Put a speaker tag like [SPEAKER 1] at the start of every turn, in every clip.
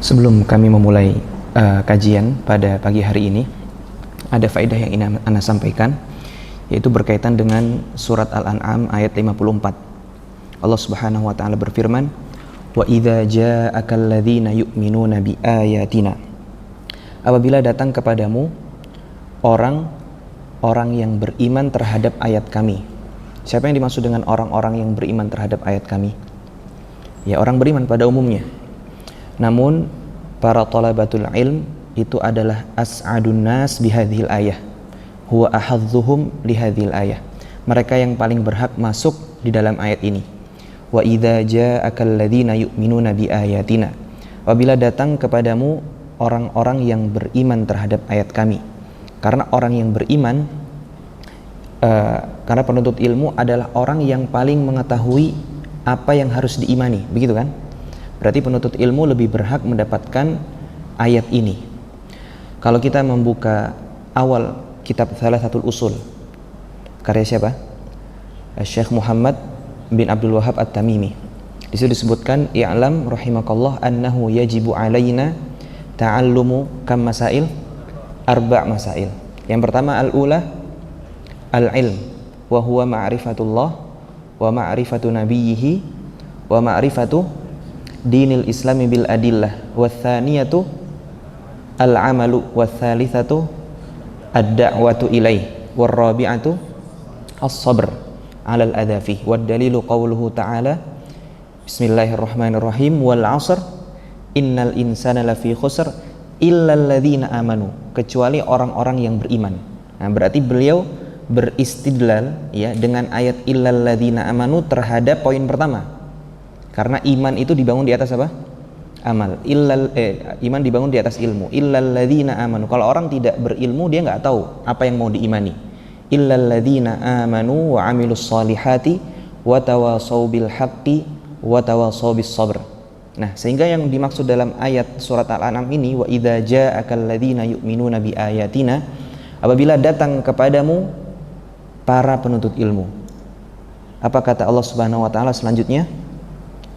[SPEAKER 1] Sebelum kami memulai kajian pada pagi hari ini, ada faedah yang ingin Anda sampaikan, yaitu berkaitan dengan surat Al-An'am ayat 54. Allah Subhanahu wa taala berfirman, "Wa idza ja'akal ladzina yu'minuna bi ayatina." Apabila datang kepadamu orang-orang yang beriman terhadap ayat kami. Siapa yang dimaksud dengan orang-orang yang beriman terhadap ayat kami? Ya, orang beriman pada umumnya. Namun para talabatul ilm itu adalah as'adun nas bihadhil ayah, huwa ahadzuhum lihadhil ayah. Mereka yang paling berhak masuk di dalam ayat ini. Wa idza ja'akal ladzina yu'minuna bi ayatina. Apabila datang kepadamu orang-orang yang beriman terhadap ayat kami. Karena orang yang beriman, karena penuntut ilmu adalah orang yang paling mengetahui apa yang harus diimani, begitu kan? Berarti penuntut ilmu lebih berhak mendapatkan ayat ini. Kalau kita membuka awal kitab Thalathatul Usul, karya siapa? Syekh Muhammad bin Abdul Wahhab At-Tamimi. Di situ disebutkan, "I'lam rahimakallah annahu yajibu alaina ta'allumu kam masail? Arba' masail." Yang pertama al-ula al-ilm wa huwa ma'rifatullah wa ma'rifatu nabiyhi wa ma'rifatu dinil islami bil adillah, wa thaniyatu al-amalu, wa thalithatu ad-da'watu ilaih, wa rabi'atu as-sabr ala al-adhafi, wa dalilu qawluhu ta'ala bismillahirrahmanirrahim, wal 'asr innal insana lafi khusr illa alladhina amanu, kecuali orang-orang yang beriman. Nah, berarti beliau beristidlal ya dengan ayat illal ladzina amanu terhadap poin pertama. Karena iman itu dibangun di atas apa? Amal. Iman dibangun di atas ilmu. Illal ladzina amanu. Kalau orang tidak berilmu, dia nggak tahu apa yang mau diimani. Illal ladzina amanu wa amilus solihati wa tawasau bil haqqi wa tawasau bis sabr. Nah, sehingga yang dimaksud dalam ayat surat Al-An'am ini, wa idza ja'akal ladzina yu'minuna bi ayatina, apabila datang kepadamu para penuntut ilmu. Apa kata Allah Subhanahu wa taala selanjutnya?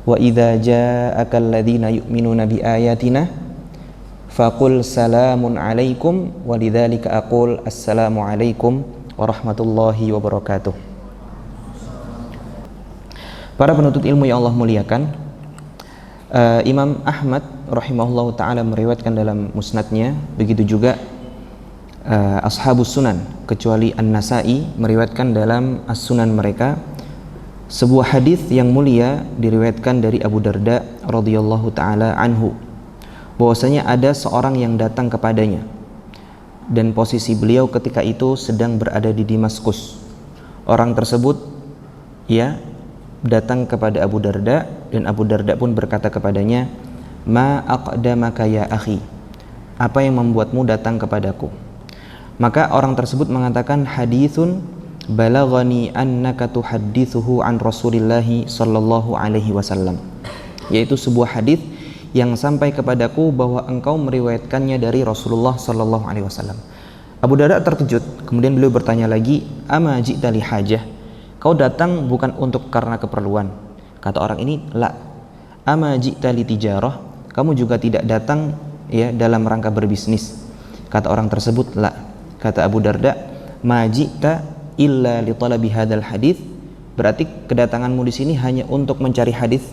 [SPEAKER 1] Wa idza ja'akal ladzina yu'minuna bi ayatina faqul salamun alaikum walidzalika aqul assalamu alaikum warahmatullahi wabarakatuh. Para penuntut ilmu yang Allah muliakan, Imam Ahmad rahimahullahu taala meriwayatkan dalam musnadnya, begitu juga ashabus sunan kecuali An-Nasa'i meriwayatkan dalam as-sunan mereka sebuah hadis yang mulia diriwayatkan dari Abu Darda radhiyallahu taala anhu, bahwasanya ada seorang yang datang kepadanya dan posisi beliau ketika itu sedang berada di Damaskus. Orang tersebut ya datang kepada Abu Darda dan Abu Darda pun berkata kepadanya, "Ma aqdamaka ya akhi?" Apa yang membuatmu datang kepadaku? Maka orang tersebut mengatakan, "Haditsun balaghani annaka tuhaddithuhu an Rasulillahi sallallahu alaihi wasallam." Yaitu sebuah hadis yang sampai kepadaku bahwa engkau meriwayatkannya dari Rasulullah sallallahu alaihi wasallam. Abu Darda terkejut, kemudian beliau bertanya lagi, "Ama ji'ta li hajah?" Kau datang bukan untuk karena keperluan? Kata orang ini, "La." "Ama ji'ta li tijarah?" Kamu juga tidak datang ya dalam rangka berbisnis? Kata orang tersebut, "La." Kata Abu Darda, "Ma ji'ta illa li talabi hadzal hadits?" Berarti kedatanganmu di sini hanya untuk mencari hadis?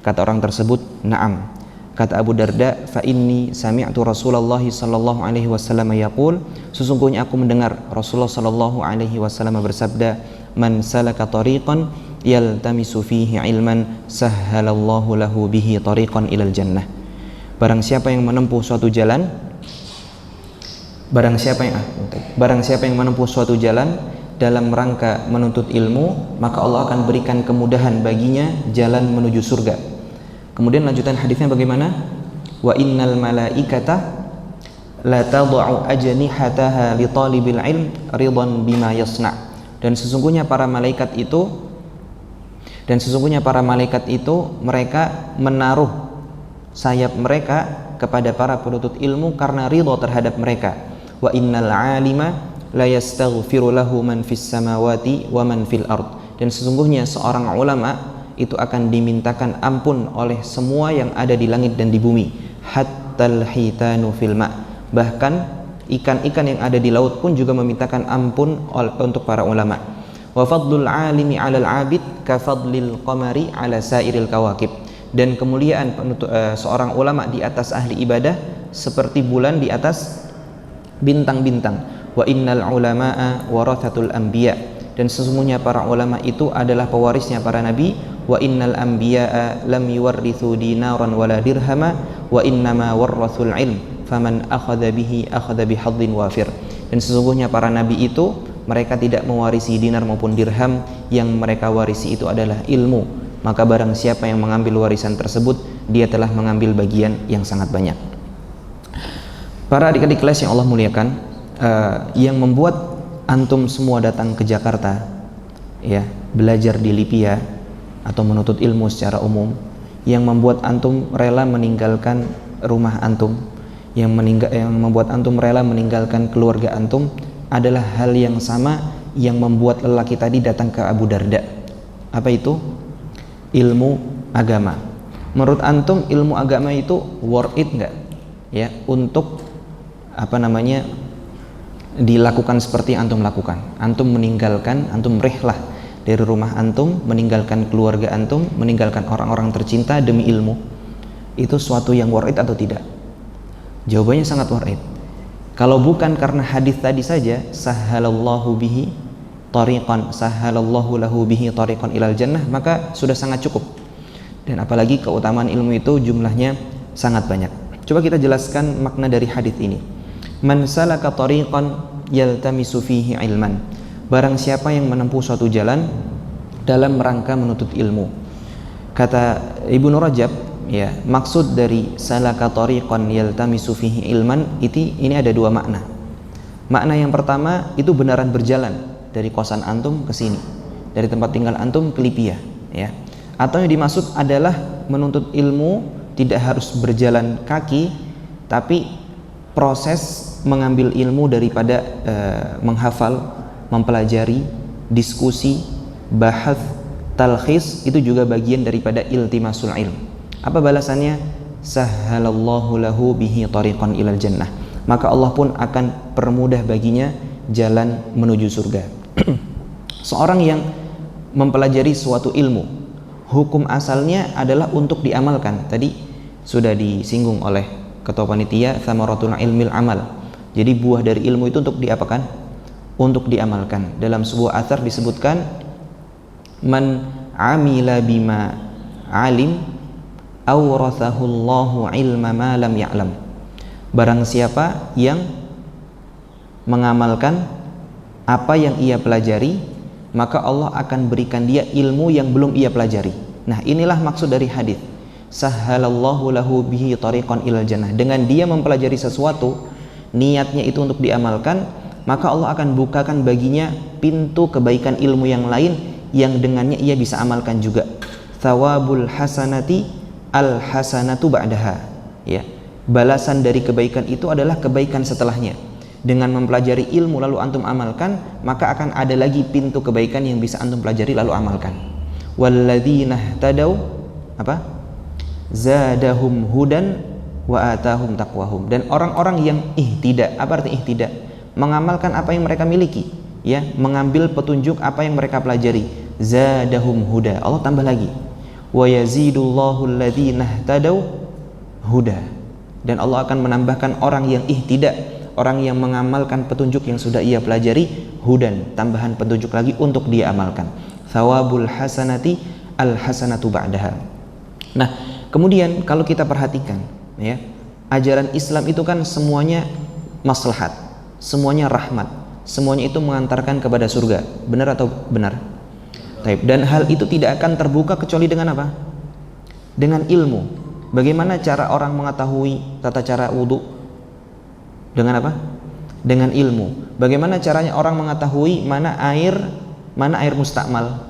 [SPEAKER 1] Kata orang tersebut, "Na'am." Kata Abu Darda, "Fa inni sami'tu Rasulullah sallallahu alaihi wasallam yaqul," sesungguhnya aku mendengar Rasulullah sallallahu alaihi wasallam bersabda, "Man salaka tariqan yaltamisu fihi ilman sahhalallahu lahu bihi tariqan ilal jannah." Barang siapa yang menempuh suatu jalan, barang siapa yang menempuh suatu jalan dalam rangka menuntut ilmu, maka Allah akan berikan kemudahan baginya jalan menuju surga. Kemudian lanjutan hadisnya bagaimana? Wa innal malaikata la tad'u ajnihataha li talibil ilm ridan bima yasna. Dan sesungguhnya para malaikat itu mereka menaruh sayap mereka kepada para penuntut ilmu karena ridha terhadap mereka. Wa innal 'alima la yastaghfiru lahu man fis samawati wa man fil ard. Dan sesungguhnya seorang ulama itu akan dimintakan ampun oleh semua yang ada di langit dan di bumi, hattal hitanu fil ma'. Bahkan ikan-ikan yang ada di laut pun juga memintakan ampun untuk para ulama. Wa fadlul alimi 'alal 'abid ka fadlil qamari 'ala sairil kawakib. Dan kemuliaan seorang ulama di atas ahli ibadah seperti bulan di atas bintang-bintang. Wa innal ulama'a warathatul anbiya. Dan sesungguhnya para ulama itu adalah pewarisnya para nabi. Wa innal anbiya'a lam yuwarrithu dinaran wala dirhama wa innama warrathul ilm faman akhadha bihi akhadha bihadzin wafir. Dan sesungguhnya para nabi itu mereka tidak mewarisi dinar maupun dirham, yang mereka warisi itu adalah ilmu. Maka barang siapa yang mengambil warisan tersebut, dia telah mengambil bagian yang sangat banyak. Para adik-adik kelas yang Allah muliakan, yang membuat antum semua datang ke Jakarta, ya, belajar di Lipia atau menuntut ilmu secara umum, yang membuat antum rela meninggalkan rumah antum, yang membuat antum rela meninggalkan keluarga antum, adalah hal yang sama yang membuat lelaki tadi datang ke Abu Darda. Apa itu? Ilmu agama. Menurut antum ilmu agama itu worth it nggak? Ya, untuk dilakukan seperti yang antum lakukan. Antum meninggalkan, antum rihlah dari rumah antum, meninggalkan keluarga antum, meninggalkan orang-orang tercinta demi ilmu. Itu suatu yang worth it atau tidak? Jawabannya sangat worth it. Kalau bukan karena hadis tadi saja, sahhalallahu bihi tariqan, sahhalallahu lahu bihi tariqan ilal jannah, maka sudah sangat cukup. Dan apalagi keutamaan ilmu itu jumlahnya sangat banyak. Coba kita jelaskan makna dari hadis ini. Man salaka tariqan yaltamisu fihi ilman. Barang siapa yang menempuh suatu jalan dalam rangka menuntut ilmu. Kata Ibnu Rajab, ya, maksud dari salaka tariqan yaltamisu fihi ilman ini ada dua makna. Makna yang pertama itu benaran berjalan dari kosan antum ke sini, dari tempat tinggal antum ke Lipia, ya. Atau yang dimaksud adalah menuntut ilmu tidak harus berjalan kaki, tapi proses mengambil ilmu daripada menghafal, mempelajari, diskusi, bahats, talkhis, itu juga bagian daripada iltimasul ilm. Apa balasannya? Sahhalallahu lahu bihi tariqan ilal jannah. Maka Allah pun akan permudah baginya jalan menuju surga. Seorang yang mempelajari suatu ilmu, hukum asalnya adalah untuk diamalkan. Tadi sudah disinggung oleh ketua panitia, thamaratul ilmil amal. Jadi buah dari ilmu itu untuk diapakan? Untuk diamalkan. Dalam sebuah athar disebutkan, man amila bima alim awrathahullahu ilma ma lam ya'lam. Barang siapa yang mengamalkan apa yang ia pelajari, maka Allah akan berikan dia ilmu yang belum ia pelajari. Nah, inilah maksud dari hadis. Sahhalallahu lahu bihi tariqan ilal jannah. Dengan dia mempelajari sesuatu, niatnya itu untuk diamalkan, maka Allah akan bukakan baginya pintu kebaikan ilmu yang lain yang dengannya ia bisa amalkan juga. Thawabul hasanati al hasanatu ba'daha. Ya. Balasan dari kebaikan itu adalah kebaikan setelahnya. Dengan mempelajari ilmu lalu antum amalkan, maka akan ada lagi pintu kebaikan yang bisa antum pelajari lalu amalkan. Walladzina ihtadaw zadahum hudan wa atahum taqwahum. Dan orang-orang yang ihtidak, apa arti ihtidak? Mengamalkan apa yang mereka miliki, ya, mengambil petunjuk apa yang mereka pelajari. Zadahum huda. Allah tambah lagi. Wa yazidullahu alladzina ihtadaw huda. Dan Allah akan menambahkan orang yang ihtidak, orang yang mengamalkan petunjuk yang sudah ia pelajari, hudan, tambahan petunjuk lagi untuk dia amalkan. Thawabul hasanati al hasanatu ba'daha. Nah, kemudian kalau kita perhatikan, ya, ajaran Islam itu kan semuanya maslahat, semuanya rahmat, semuanya itu mengantarkan kepada surga. Benar atau benar? Dan hal itu tidak akan terbuka kecuali dengan apa? Dengan ilmu. Bagaimana cara orang mengetahui tata cara wudhu? Dengan apa? Dengan ilmu. Bagaimana caranya orang mengetahui mana air mustakmal?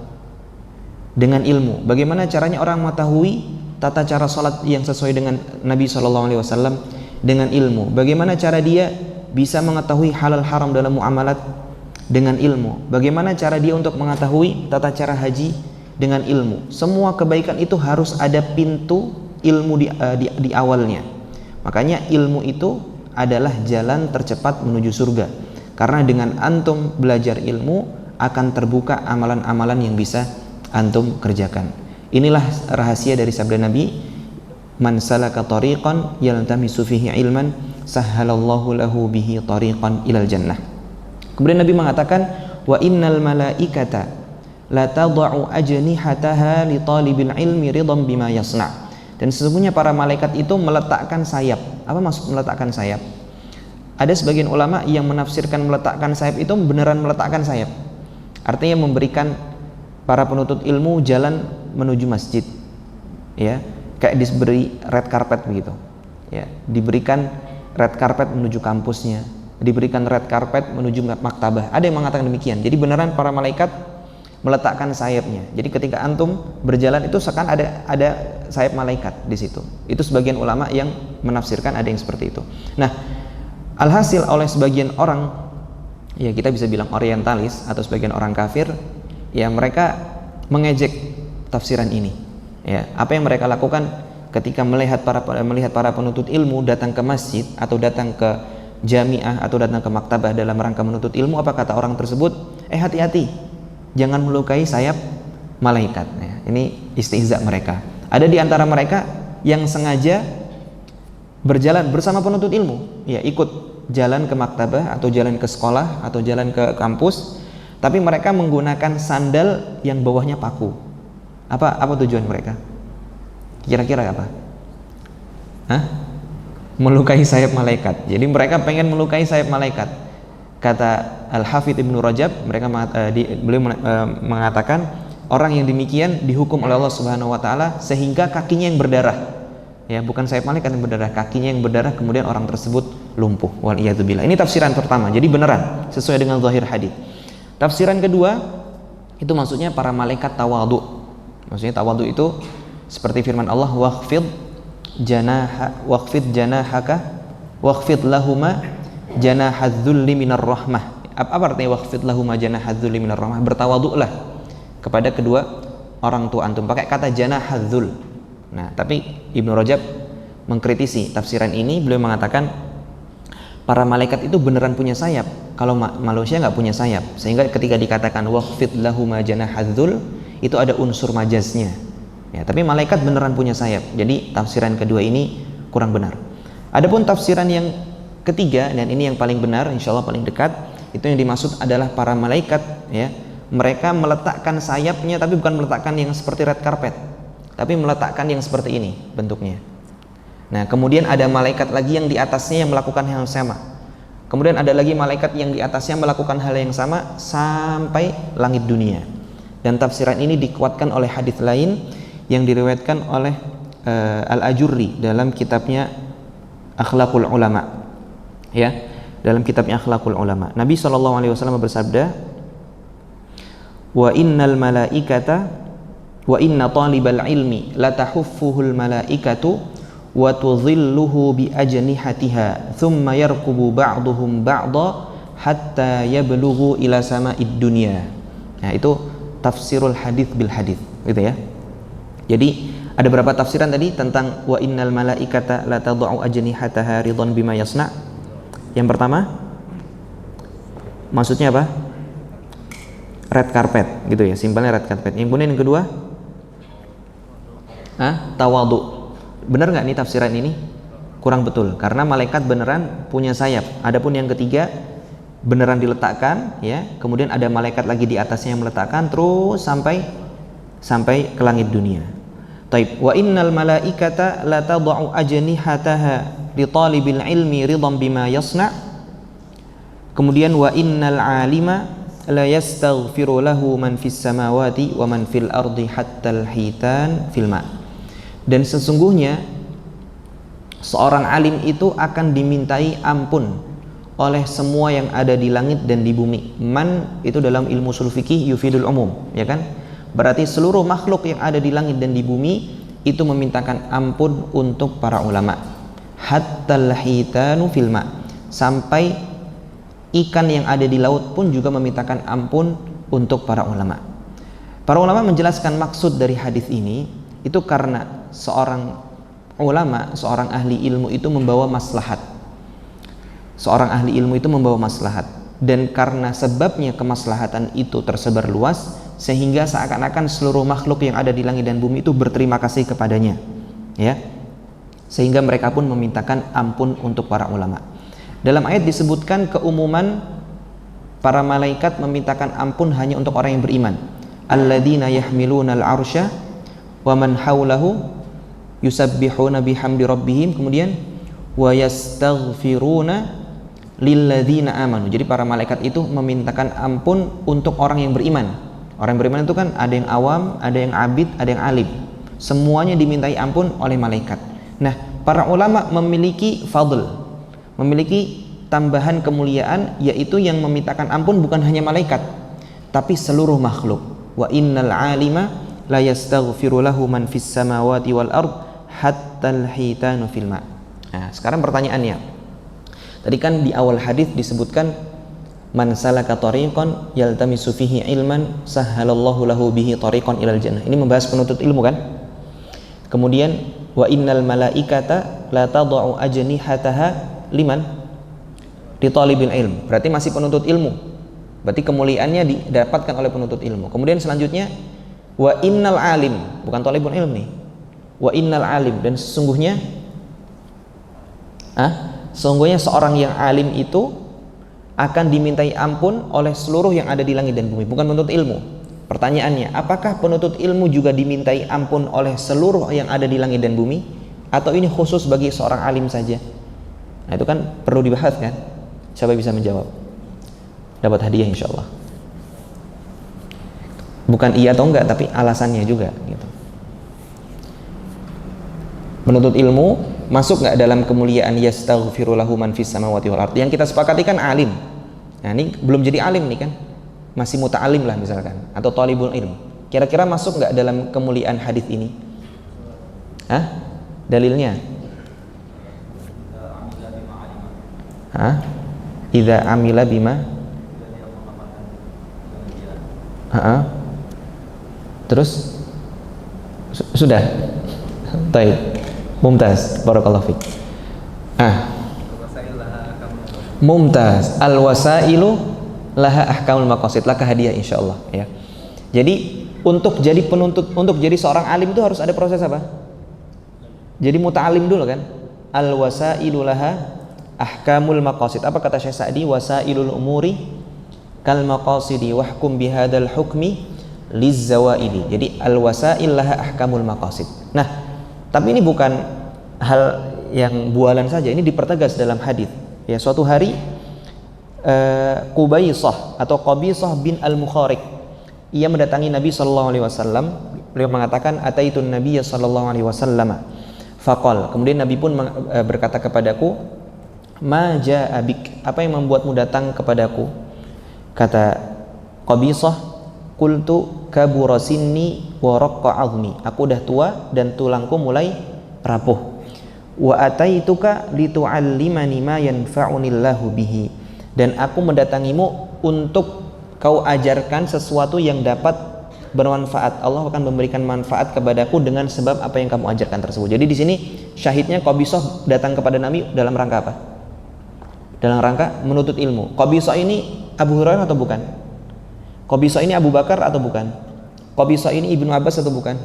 [SPEAKER 1] Dengan ilmu. Bagaimana caranya orang mengetahui tata cara salat yang sesuai dengan Nabi SAW? Dengan ilmu. Bagaimana cara dia bisa mengetahui halal haram dalam muamalat? Dengan ilmu. Bagaimana cara dia untuk mengetahui tata cara haji? Dengan ilmu. Semua kebaikan itu harus ada pintu ilmu di awalnya. Makanya ilmu itu adalah jalan tercepat menuju surga. Karena dengan antum belajar ilmu akan terbuka amalan-amalan yang bisa antum kerjakan. Inilah rahasia dari sabda Nabi, man salaka tariqan yaltamisu fihi ilman sahhalallahu lahu bihi tariqan ilal jannah. Kemudian Nabi mengatakan, wa innal malaikata la tad'u ajnihataha li talibil ilmi ridhan bima yasna'. Dan sesungguhnya para malaikat itu meletakkan sayap. Apa maksud meletakkan sayap? Ada sebagian ulama yang menafsirkan meletakkan sayap itu beneran meletakkan sayap. Artinya memberikan para penuntut ilmu jalan menuju masjid. Ya, kayak diberi red carpet begitu. Ya, diberikan red carpet menuju kampusnya, diberikan red carpet menuju maktabah. Ada yang mengatakan demikian. Jadi beneran para malaikat meletakkan sayapnya. Jadi ketika antum berjalan itu seakan ada sayap malaikat di situ. Itu sebagian ulama yang menafsirkan, ada yang seperti itu. Nah, alhasil oleh sebagian orang, ya kita bisa bilang orientalis atau sebagian orang kafir, ya mereka mengejek tafsiran ini. Ya, apa yang mereka lakukan ketika melihat para penuntut ilmu datang ke masjid atau datang ke jamiah atau datang ke maktabah dalam rangka menuntut ilmu, apa kata orang tersebut? Hati-hati, jangan melukai sayap malaikat. Ya, ini istihza mereka. Ada di antara mereka yang sengaja berjalan bersama penuntut ilmu, ya ikut jalan ke maktabah atau jalan ke sekolah atau jalan ke kampus, tapi mereka menggunakan sandal yang bawahnya paku. Apa tujuan mereka? Kira-kira apa? Melukai sayap malaikat. Jadi mereka pengen melukai sayap malaikat. Kata Al-Hafidz Ibnu Rajab, beliau mengatakan orang yang demikian dihukum oleh Allah Subhanahu wa taala sehingga kakinya yang berdarah. Ya, bukan sayap malaikat yang berdarah, kakinya yang berdarah, kemudian orang tersebut lumpuh. Wal iyadzubillah. Ini tafsiran pertama. Jadi beneran sesuai dengan zahir hadis. Tafsiran kedua itu maksudnya para malaikat tawadhu. Maksudnya tawadhu itu seperti firman Allah, waqfid janahaka waqfid lahuma janahadzulli minar rahmah. Apa artinya waqfid lahuma janahadzulli minar rahmah? Bertawadhulah kepada kedua orang tua antum, pakai kata janahadzul. Nah, tapi Ibnu Rajab mengkritisi tafsiran ini. Beliau mengatakan para malaikat itu beneran punya sayap, kalau manusia nggak punya sayap, sehingga ketika dikatakan waqfid lahuma janahadzul itu ada unsur majaznya. Ya, tapi malaikat beneran punya sayap. Jadi tafsiran kedua ini kurang benar. Adapun tafsiran yang ketiga, dan ini yang paling benar, insyaallah paling dekat, itu yang dimaksud adalah para malaikat, ya, mereka meletakkan sayapnya, tapi bukan meletakkan yang seperti red carpet, tapi meletakkan yang seperti ini bentuknya. Nah, kemudian ada malaikat lagi yang di atasnya yang melakukan hal yang sama. Kemudian ada lagi malaikat yang di atasnya melakukan hal yang sama sampai langit dunia. Dan tafsiran ini dikuatkan oleh hadis lain yang diriwayatkan oleh Al-Ajurri dalam kitabnya Akhlaqul Ulama. Ya, dalam kitabnya Akhlaqul Ulama. Nabi SAW bersabda, wa innal malaikata wa inna talibal ilmi la tahuffuhul malaikatu wa tudhilluhu bi ajnihatiha thumma yarkubu ba'duhum ba'dha hatta yablughu ila sama'id dunya. Nah, itu tafsirul hadits bil hadits, gitu ya. Jadi ada berapa tafsiran tadi tentang wa innal malaikata la tad'u ajnihataha ridhan bima yasna. Yang pertama maksudnya apa? Red carpet, gitu ya, simpelnya red carpet. Yang kemudian yang kedua tawadhu. Benar nggak nih tafsiran ini? Kurang betul, karena malaikat beneran punya sayap. Adapun yang ketiga beneran diletakkan, ya, kemudian ada malaikat lagi di atasnya yang meletakkan terus sampai ke langit dunia. Taib, wa innal malaikata la tad'u ajnihataha li talibil ilmi ridhan bima yasna. Kemudian wa innal alima la yastaghfiru lahu man fis samawati wa man fil ardi hatta al hitan fil ma. Dan sesungguhnya seorang alim itu akan dimintai ampun oleh semua yang ada di langit dan di bumi. Man itu dalam ilmu ushul fikih yufidul umum, ya kan? Berarti seluruh makhluk yang ada di langit dan di bumi itu memintakan ampun untuk para ulama. Hattal hitanu fil ma, sampai ikan yang ada di laut pun juga memintakan ampun untuk para ulama. Para ulama menjelaskan maksud dari hadis ini itu karena seorang ulama, seorang ahli ilmu itu membawa maslahat. Seorang ahli ilmu itu membawa maslahat, dan karena sebabnya kemaslahatan itu tersebar luas sehingga seakan-akan seluruh makhluk yang ada di langit dan bumi itu berterima kasih kepadanya, ya. Sehingga mereka pun memintakan ampun untuk para ulama. Dalam ayat disebutkan keumuman para malaikat memintakan ampun hanya untuk orang yang beriman. Alladzina yahmilunal arsya wa man haulahu yusabbihuna bihamdi rabbihim, kemudian wa yastaghfiruna lilladzina amanu. Jadi para malaikat itu memintakan ampun untuk orang yang beriman. Orang yang beriman itu kan ada yang awam, ada yang abid, ada yang alim. Semuanya dimintai ampun oleh malaikat. Nah, para ulama memiliki fadl, memiliki tambahan kemuliaan, yaitu yang memintakan ampun bukan hanya malaikat, tapi seluruh makhluk. Wa innal alima la yastaghfiru lahu man fis samawati wal ard hatta al-hitanu fil ma'. Nah, sekarang pertanyaannya. Tadi kan di awal hadis disebutkan man salaka tariqan yaltamisu fihi ilman sahhalallahu lahu bihi tariqan ilal jannah. Ini membahas penuntut ilmu kan? Kemudian wa innal malaikata la tad'u ajnihataha liman di talibil ilm. Berarti masih penuntut ilmu. Berarti kemuliaannya didapatkan oleh penuntut ilmu. Kemudian selanjutnya wa innal alim, bukan talibul ilm nih. Wa innal alim, dan sesungguhnya sesungguhnya seorang yang alim itu akan dimintai ampun oleh seluruh yang ada di langit dan bumi, bukan penuntut ilmu. Pertanyaannya, apakah penuntut ilmu juga dimintai ampun oleh seluruh yang ada di langit dan bumi, atau ini khusus bagi seorang alim saja? Nah, itu kan perlu dibahas kan? Siapa bisa menjawab? Dapat hadiah insyaallah. Bukan iya atau enggak, tapi alasannya juga gitu. Penuntut ilmu masuk nggak dalam kemuliaan yastaghfiru lahu man fis samawati wal ard? Yang kita sepakati kan alim. Nah, ini belum jadi alim nih kan, masih muta'alim lah misalkan, atau talibul ilm. Kira-kira masuk nggak dalam kemuliaan hadis ini? Dalilnya? Idza amila bima. Terus sudah. Baik. Mumtaz, barakallahu fiik. Mumtaz, al-wasailu laha ahkamul maqasid, laka hadiah insyaallah ya. Jadi untuk jadi penuntut, untuk jadi seorang alim itu harus ada proses apa? Jadi muta'alim dulu kan? Al-wasailu laha ahkamul maqasid. Apa kata Syekh Sa'di? Wasailul umuri kal maqasidi wahkum bihadzal hukmi lizawaidi. Jadi al-wasail laha ahkamul maqasid. Nah, tapi ini bukan hal yang bualan saja, ini dipertegas dalam hadis. Ya, suatu hari Qubaisah atau Qabisah bin Al-Mukhariq, ia mendatangi Nabi sallallahu alaihi wasallam. Beliau mengatakan ataitun Nabiy sallallahu alaihi wasallam. Faqal, kemudian Nabi pun berkata kepadaku, ma jaa bik, apa yang membuatmu datang kepadaku? Kata Qabisah, qultu kabura sinni wa raqqa 'azmi, aku udah tua dan tulangku mulai rapuh. Wa ataituka litu'allimani ma yanfa'unillahu bihi, dan aku mendatangimu untuk kau ajarkan sesuatu yang dapat bermanfaat. Allah akan memberikan manfaat kepadaku dengan sebab apa yang kamu ajarkan tersebut. Jadi di sini syahidnya Qabisah datang kepada Nabi dalam rangka apa? Dalam rangka menuntut ilmu. Qabisah ini Abu Hurairah atau bukan? Qabisah ini Abu Bakar atau bukan? Qabisah ini Ibnu Abbas atau bukan?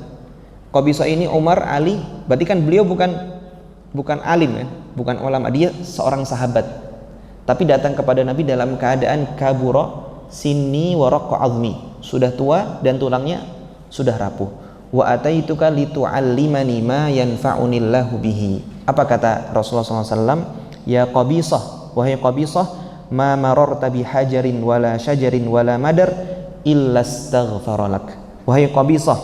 [SPEAKER 1] Qabisah ini Umar, Ali. Berarti kan beliau bukan alim ya, bukan ulama, dia seorang sahabat. Tapi datang kepada Nabi dalam keadaan kabura sinni wa raqqa azmi, sudah tua dan tulangnya sudah rapuh. Wa ataituka litu'allimani ma yanfa'unillahu bihi. Apa kata Rasulullah SAW? Ya Qabisah, wahai Qabisah, ma mararta bihajarin wala syajarin wala madar illa astaghfaralak. Wahai Qabisah,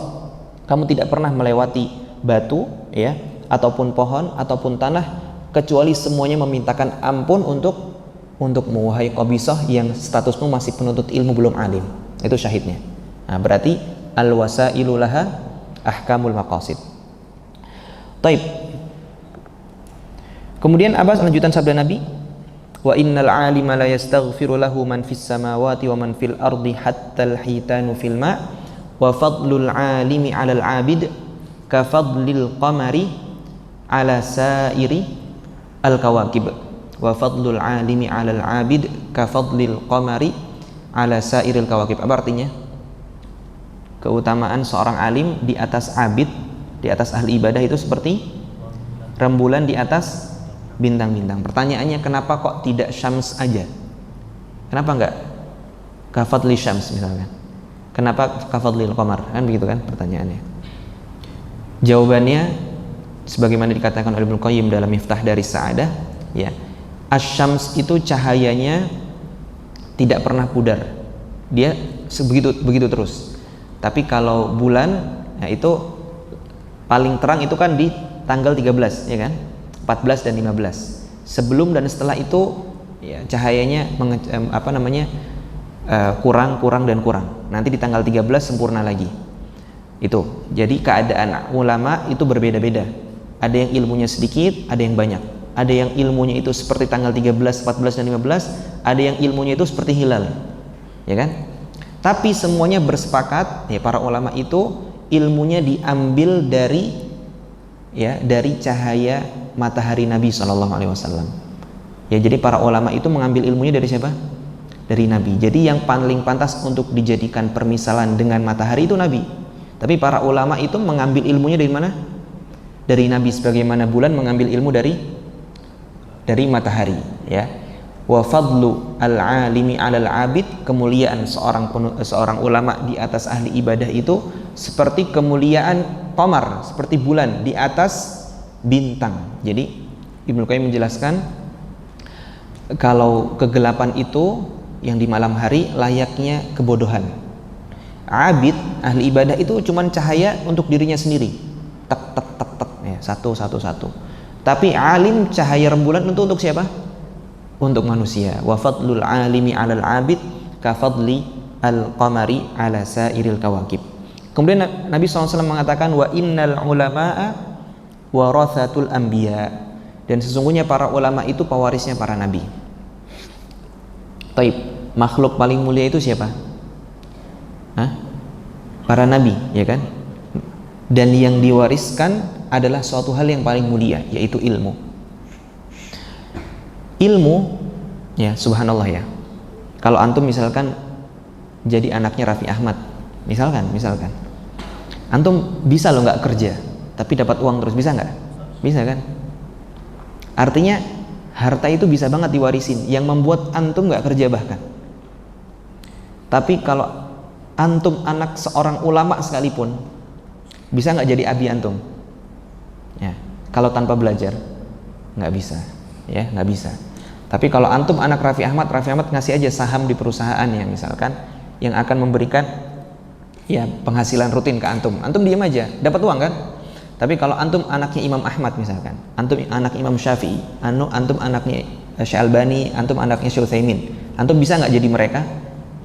[SPEAKER 1] kamu tidak pernah melewati batu ya, ataupun pohon ataupun tanah kecuali semuanya memintakan ampun untukmu, wahai Qabisah yang statusmu masih penuntut ilmu, belum alim. Itu syahidnya. Nah, berarti al-wasailu laha ahkamul maqasid. Taib. Kemudian apa lanjutan sabda Nabi? Wa innal 'alima la yastaghfiru lahu man fis samawati wa man fil ardi hatta al-hitanu fil ma' wa fadlul 'alimi 'alal 'abid ka fadlil qamari ala sairi al-kawakib wa fadlul alimi 'alal 'abid ka fadlil qamari 'ala sairil kawakib. Apa artinya? Keutamaan seorang alim di atas abid, di atas ahli ibadah itu seperti rembulan di atas bintang-bintang. Pertanyaannya, kenapa kok tidak syams aja? Kenapa enggak kafadli syams misalkan? Kenapa kafadlil qamar? Kan begitu kan pertanyaannya. Jawabannya sebagaimana dikatakan oleh Ibnu Qayyim dalam Miftah dari Sa'adah, ya. Asy-syams itu cahayanya tidak pernah pudar. Dia begitu terus. Tapi kalau bulan, nah itu paling terang itu kan di tanggal 13, ya kan? 14 dan 15. Sebelum dan setelah itu ya cahayanya kurang dan kurang. Nanti di tanggal 13 sempurna lagi. Itu. Jadi keadaan ulama itu berbeda-beda. Ada yang ilmunya sedikit, ada yang banyak. Ada yang ilmunya itu seperti tanggal 13, 14 dan 15, ada yang ilmunya itu seperti hilal. Ya kan? Tapi semuanya bersepakat, ya para ulama itu ilmunya diambil dari cahaya matahari Nabi SAW. Ya, jadi para ulama itu mengambil ilmunya dari siapa? Dari Nabi. Jadi yang paling pantas untuk dijadikan permisalan dengan matahari itu Nabi. Tapi para ulama itu mengambil ilmunya dari mana? Dari Nabi, sebagaimana bulan mengambil ilmu dari matahari, ya. Wa fadlu al-alimi 'alal 'abid, kemuliaan seorang ulama di atas ahli ibadah itu seperti kemuliaan qamar, seperti bulan di atas bintang. Jadi Ibnu Qayyim menjelaskan kalau kegelapan itu yang di malam hari layaknya kebodohan. Abid, ahli ibadah itu cuman cahaya untuk dirinya sendiri. Tek tek tek tek ya, satu. Tapi alim, cahaya rembulan untuk siapa? Untuk manusia. Wa fadlul alimi 'alal 'abid ka fadli al-qamari 'ala sairil kawakib. Kemudian Nabi SAW mengatakan wa innal ulama'a warathatul anbiya, dan sesungguhnya para ulama itu pewarisnya para nabi. Taib, makhluk paling mulia itu siapa? Para nabi, ya kan? Dan yang diwariskan adalah suatu hal yang paling mulia, yaitu ilmu. Ilmu, ya subhanallah ya. Kalau antum misalkan jadi anaknya Raffi Ahmad, misalkan, antum bisa loh nggak kerja, tapi dapat uang terus, bisa nggak? Bisa kan? Artinya harta itu bisa banget diwarisin, yang membuat antum nggak kerja bahkan. Tapi kalau antum anak seorang ulama sekalipun, bisa nggak jadi abi antum? Ya, kalau tanpa belajar nggak bisa, ya nggak bisa. Tapi kalau antum anak Raffi Ahmad ngasih aja saham di perusahaannya misalkan, yang akan memberikan ya penghasilan rutin ke antum diam aja, dapat uang kan? Tapi kalau antum anaknya Imam Ahmad misalkan, antum anak Imam Syafi'i, antum anaknya Syalbani, antum anaknya Syuthaimin, antum bisa nggak jadi mereka?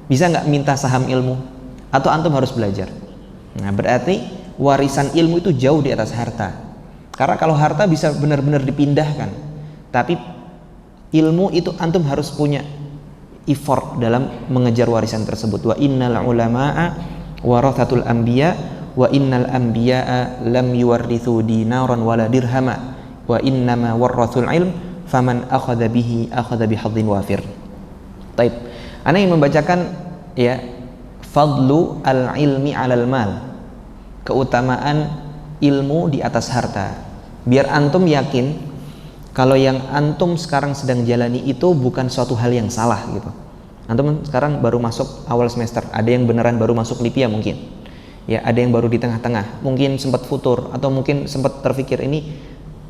[SPEAKER 1] Bisa nggak minta saham ilmu? Atau antum harus belajar? Nah, berarti warisan ilmu itu jauh di atas harta. Karena kalau harta bisa benar-benar dipindahkan, tapi ilmu itu antum harus punya effort dalam mengejar warisan tersebut. Wa innal ulama'a warathatul anbiya wa innal anbiya'a lam yuwarrithu dinaran wala dirhama wa innama warrathul ilm faman akhadha bihi akhadha bihadzin wafir. Taib. Ana ingin membacakan ya fadlu al-ilmi 'alal mal. Keutamaan ilmu di atas harta. Biar antum yakin kalau yang antum sekarang sedang jalani itu bukan suatu hal yang salah gitu. Antum sekarang baru masuk awal semester, ada yang beneran baru masuk Lipia mungkin. Ya, ada yang baru di tengah-tengah, mungkin sempat futur atau mungkin sempat terpikir ini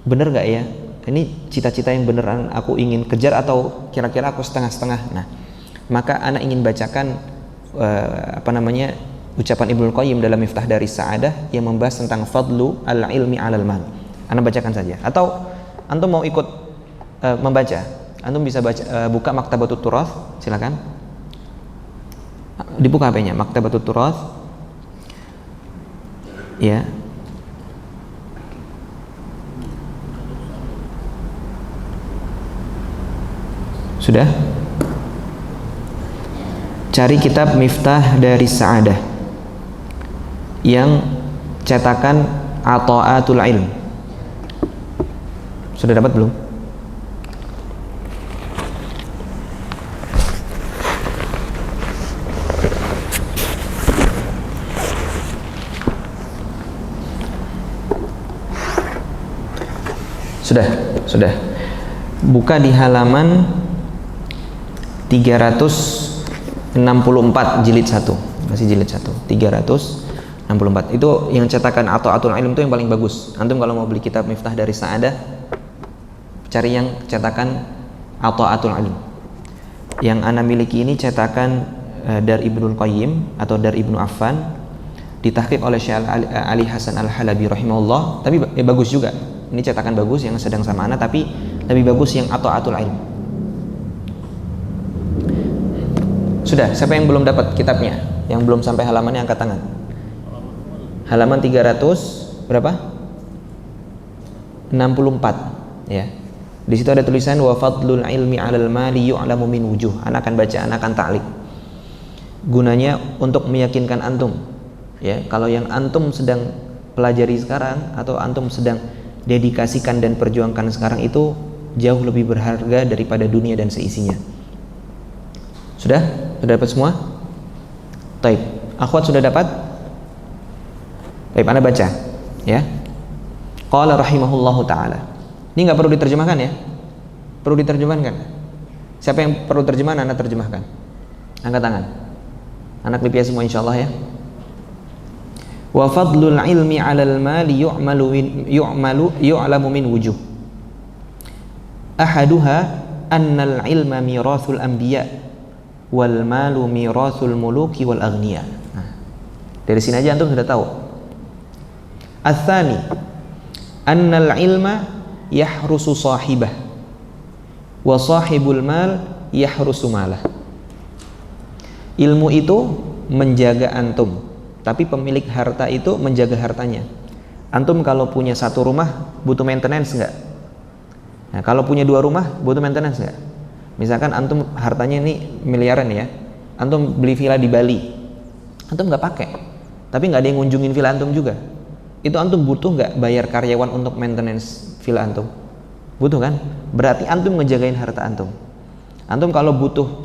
[SPEAKER 1] bener gak ya? Ini cita-cita yang beneran aku ingin kejar atau kira-kira aku setengah-setengah. Nah, maka ana ingin bacakan ucapan Ibnu Qayyim dalam Miftah dari Sa'adah yang membahas tentang fadlu al-ilmi 'alal mal. Ana bacakan saja. Atau antum mau ikut membaca, antum bisa buka Maktabatut Turath, silakan. Dibuka HP-nya, Maktabatut Turath. Ya. Sudah? Cari kitab Miftah dari Sa'adah yang cetakan Ata'atul Ilm. Sudah dapat belum? Sudah. Buka di halaman 364 jilid 1. Masih jilid 1. 364. Itu yang cetakan Ata'atul Ilm itu yang paling bagus. Antum kalau mau beli kitab Miftah dari Sa'adah, cari yang cetakan Ata'atul Ilm. Yang ana miliki ini cetakan dari Ibnul Qayyim atau dari Ibnu Affan, ditahqiq oleh Syekh Ali Hasan Al-Halabi rahimahullah, tapi bagus juga. Ini cetakan bagus yang sedang sama ana, tapi lebih bagus yang Ata'atul Ilm. Sudah, siapa yang belum dapat kitabnya? Yang belum sampai halamannya angkat tangan. Halaman 300 berapa? 64 ya. Di situ ada tulisan wa fadlul ilmi 'alal mali yu'lamu min wujuh. Ana akan baca, ana akan ta'liq. Gunanya untuk meyakinkan antum. Ya, kalau yang antum sedang pelajari sekarang atau antum sedang dedikasikan dan perjuangkan sekarang itu jauh lebih berharga daripada dunia dan seisinya. Sudah? Sudah dapat semua? Taib. Akhwat sudah dapat? Taib, Anda baca ya. Qala rahimahullahu ta'ala. Ini nggak perlu diterjemahkan ya? Perlu diterjemahkan? Siapa yang perlu terjemahan? Anda terjemahkan. Angkat tangan. Anak klip ya semua insyaallah ya. Wa fadlul ilmi 'alal mali yu'lamu min wujuh. Ahaduha annal ilma mirathul anbiya wal malu mirathul muluki wal aghniya. Nah, dari sini aja antum sudah tahu. Ats-tsani annal ilma yahrusu sahibah wa sahibul mal yahrusu malah. Ilmu itu menjaga antum, tapi pemilik harta itu menjaga hartanya. Antum kalau punya satu rumah butuh maintenance enggak? Nah, kalau punya dua rumah butuh maintenance enggak? Misalkan antum hartanya ini miliaran ya, antum beli villa di Bali, antum nggak pakai, tapi nggak ada yang ngunjungin villa antum juga. Itu antum butuh nggak bayar karyawan untuk maintenance villa antum? Butuh kan? Berarti antum ngejagain harta antum. Antum kalau butuh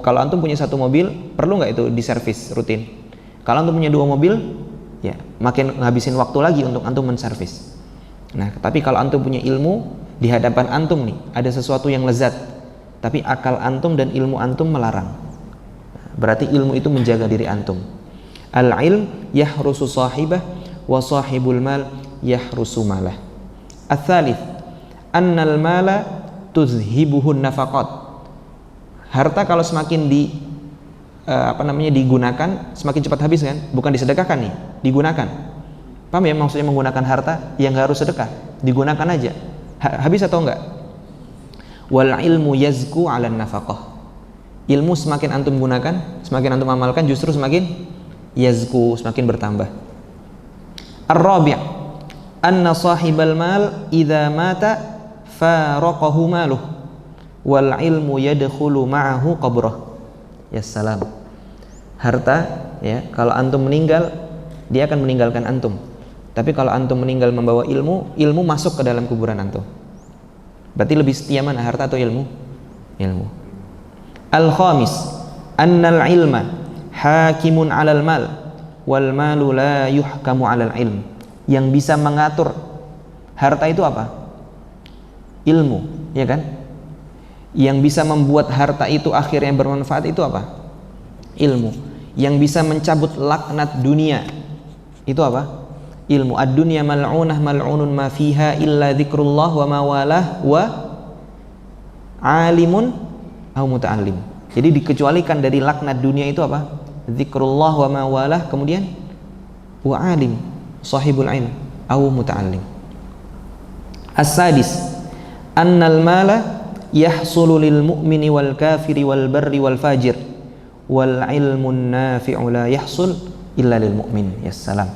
[SPEAKER 1] kalau antum punya satu mobil, perlu nggak itu diservis rutin? Kalau antum punya dua mobil, ya makin ngabisin waktu lagi untuk antum menservis. Nah, tapi kalau antum punya ilmu, di hadapan antum nih ada sesuatu yang lezat, tapi akal antum dan ilmu antum melarang. Berarti ilmu itu menjaga diri antum. Al-ilm yahrusu sahibah wa sahibul mal yahrusu malah. Ats-tsalits annal mala tuzhibuhun nafaqat. Harta kalau semakin digunakan semakin cepat habis kan? Bukan disedekahkan nih, digunakan. Paham ya maksudnya menggunakan harta yang gak harus sedekah, digunakan aja. Habis atau enggak? Wal ilmu yazku 'alan nafaqah. Ilmu semakin antum gunakan, semakin antum amalkan, justru semakin yazku, semakin bertambah. Ar-rabi' anna sahibal mal idza mata faraqahu maluh wal ilmu yadkhulu ma'ahu qabrah. Ya salam. Harta ya, kalau antum meninggal dia akan meninggalkan antum. Tapi kalau antum meninggal membawa ilmu, ilmu masuk ke dalam kuburan antum. Berarti lebih setia mana, harta atau ilmu? Ilmu. Al-khamis annal ilma hakimun 'alal mal wal malu la yuhkamu 'alal ilm. Yang bisa mengatur harta itu apa? Ilmu, ya kan? Yang bisa membuat harta itu akhirnya bermanfaat itu apa? Ilmu. Yang bisa mencabut laknat dunia itu apa? Ilmu. Ad-dunya mal'unah mal'unun ma fiha illa dzikrullah wa ma walah wa alimun aw muta'allim. Jadi dikecualikan dari laknat dunia itu apa? Dzikrullah wa ma walah, kemudian wa alim, sahibul ilm aw muta'allim. As-sadis annal mala yahsulu lil mu'mini wal kafiri wal barri wal fajir wal ilmun nafi'u la yahsul illa lil mu'min. Ya salam.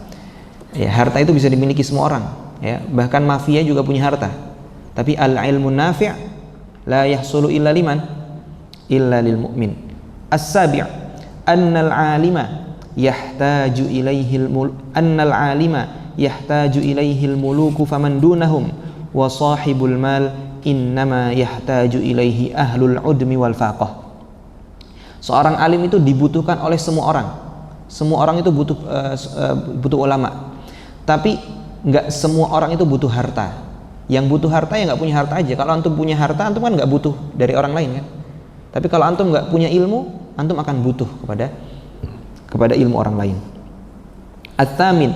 [SPEAKER 1] Ya, harta itu bisa dimiliki semua orang ya, bahkan mafia juga punya harta. Tapi al ilmun nafi' la yahsulu illa liman? Illa lil mu'min. As-sabi' annal 'alima yahtaju ilaihi al-muluku faman dunahum wa sahibul mal innama yahtaju ilaihi ahlul udmi wal faqah. Seorang alim itu dibutuhkan oleh semua orang. Semua orang itu butuh ulama. Tapi nggak semua orang itu butuh harta. Yang butuh harta ya nggak punya harta aja. Kalau antum punya harta, antum kan nggak butuh dari orang lain kan. Tapi kalau antum nggak punya ilmu, antum akan butuh kepada ilmu orang lain. At-thamin,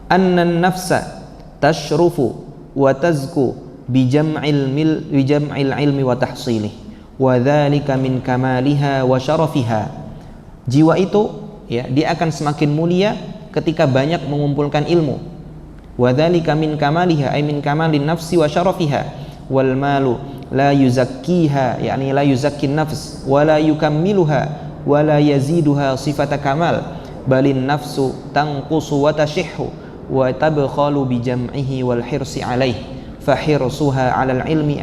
[SPEAKER 1] anna an-nafsa tashrufu wa tazku bi jam'il ilmi wa tahsilih wa dzalika min kamaliha wa syarafiha. Jiwa itu ya, dia akan semakin mulia ketika banyak mengumpulkan ilmu. Wa dzalika min kamaliha ay min kamalin nafsi wa syarafiha wal malu la yuzakkiha, yakni la yuzakkin nafs wa la yukammiluha wa la yaziduha sifata kamal, balin nafsu tanqusu wa tashihhu wa tabkhalu bi jam'ihi wal hirsi alaihi fa hirsuha 'alal ilmi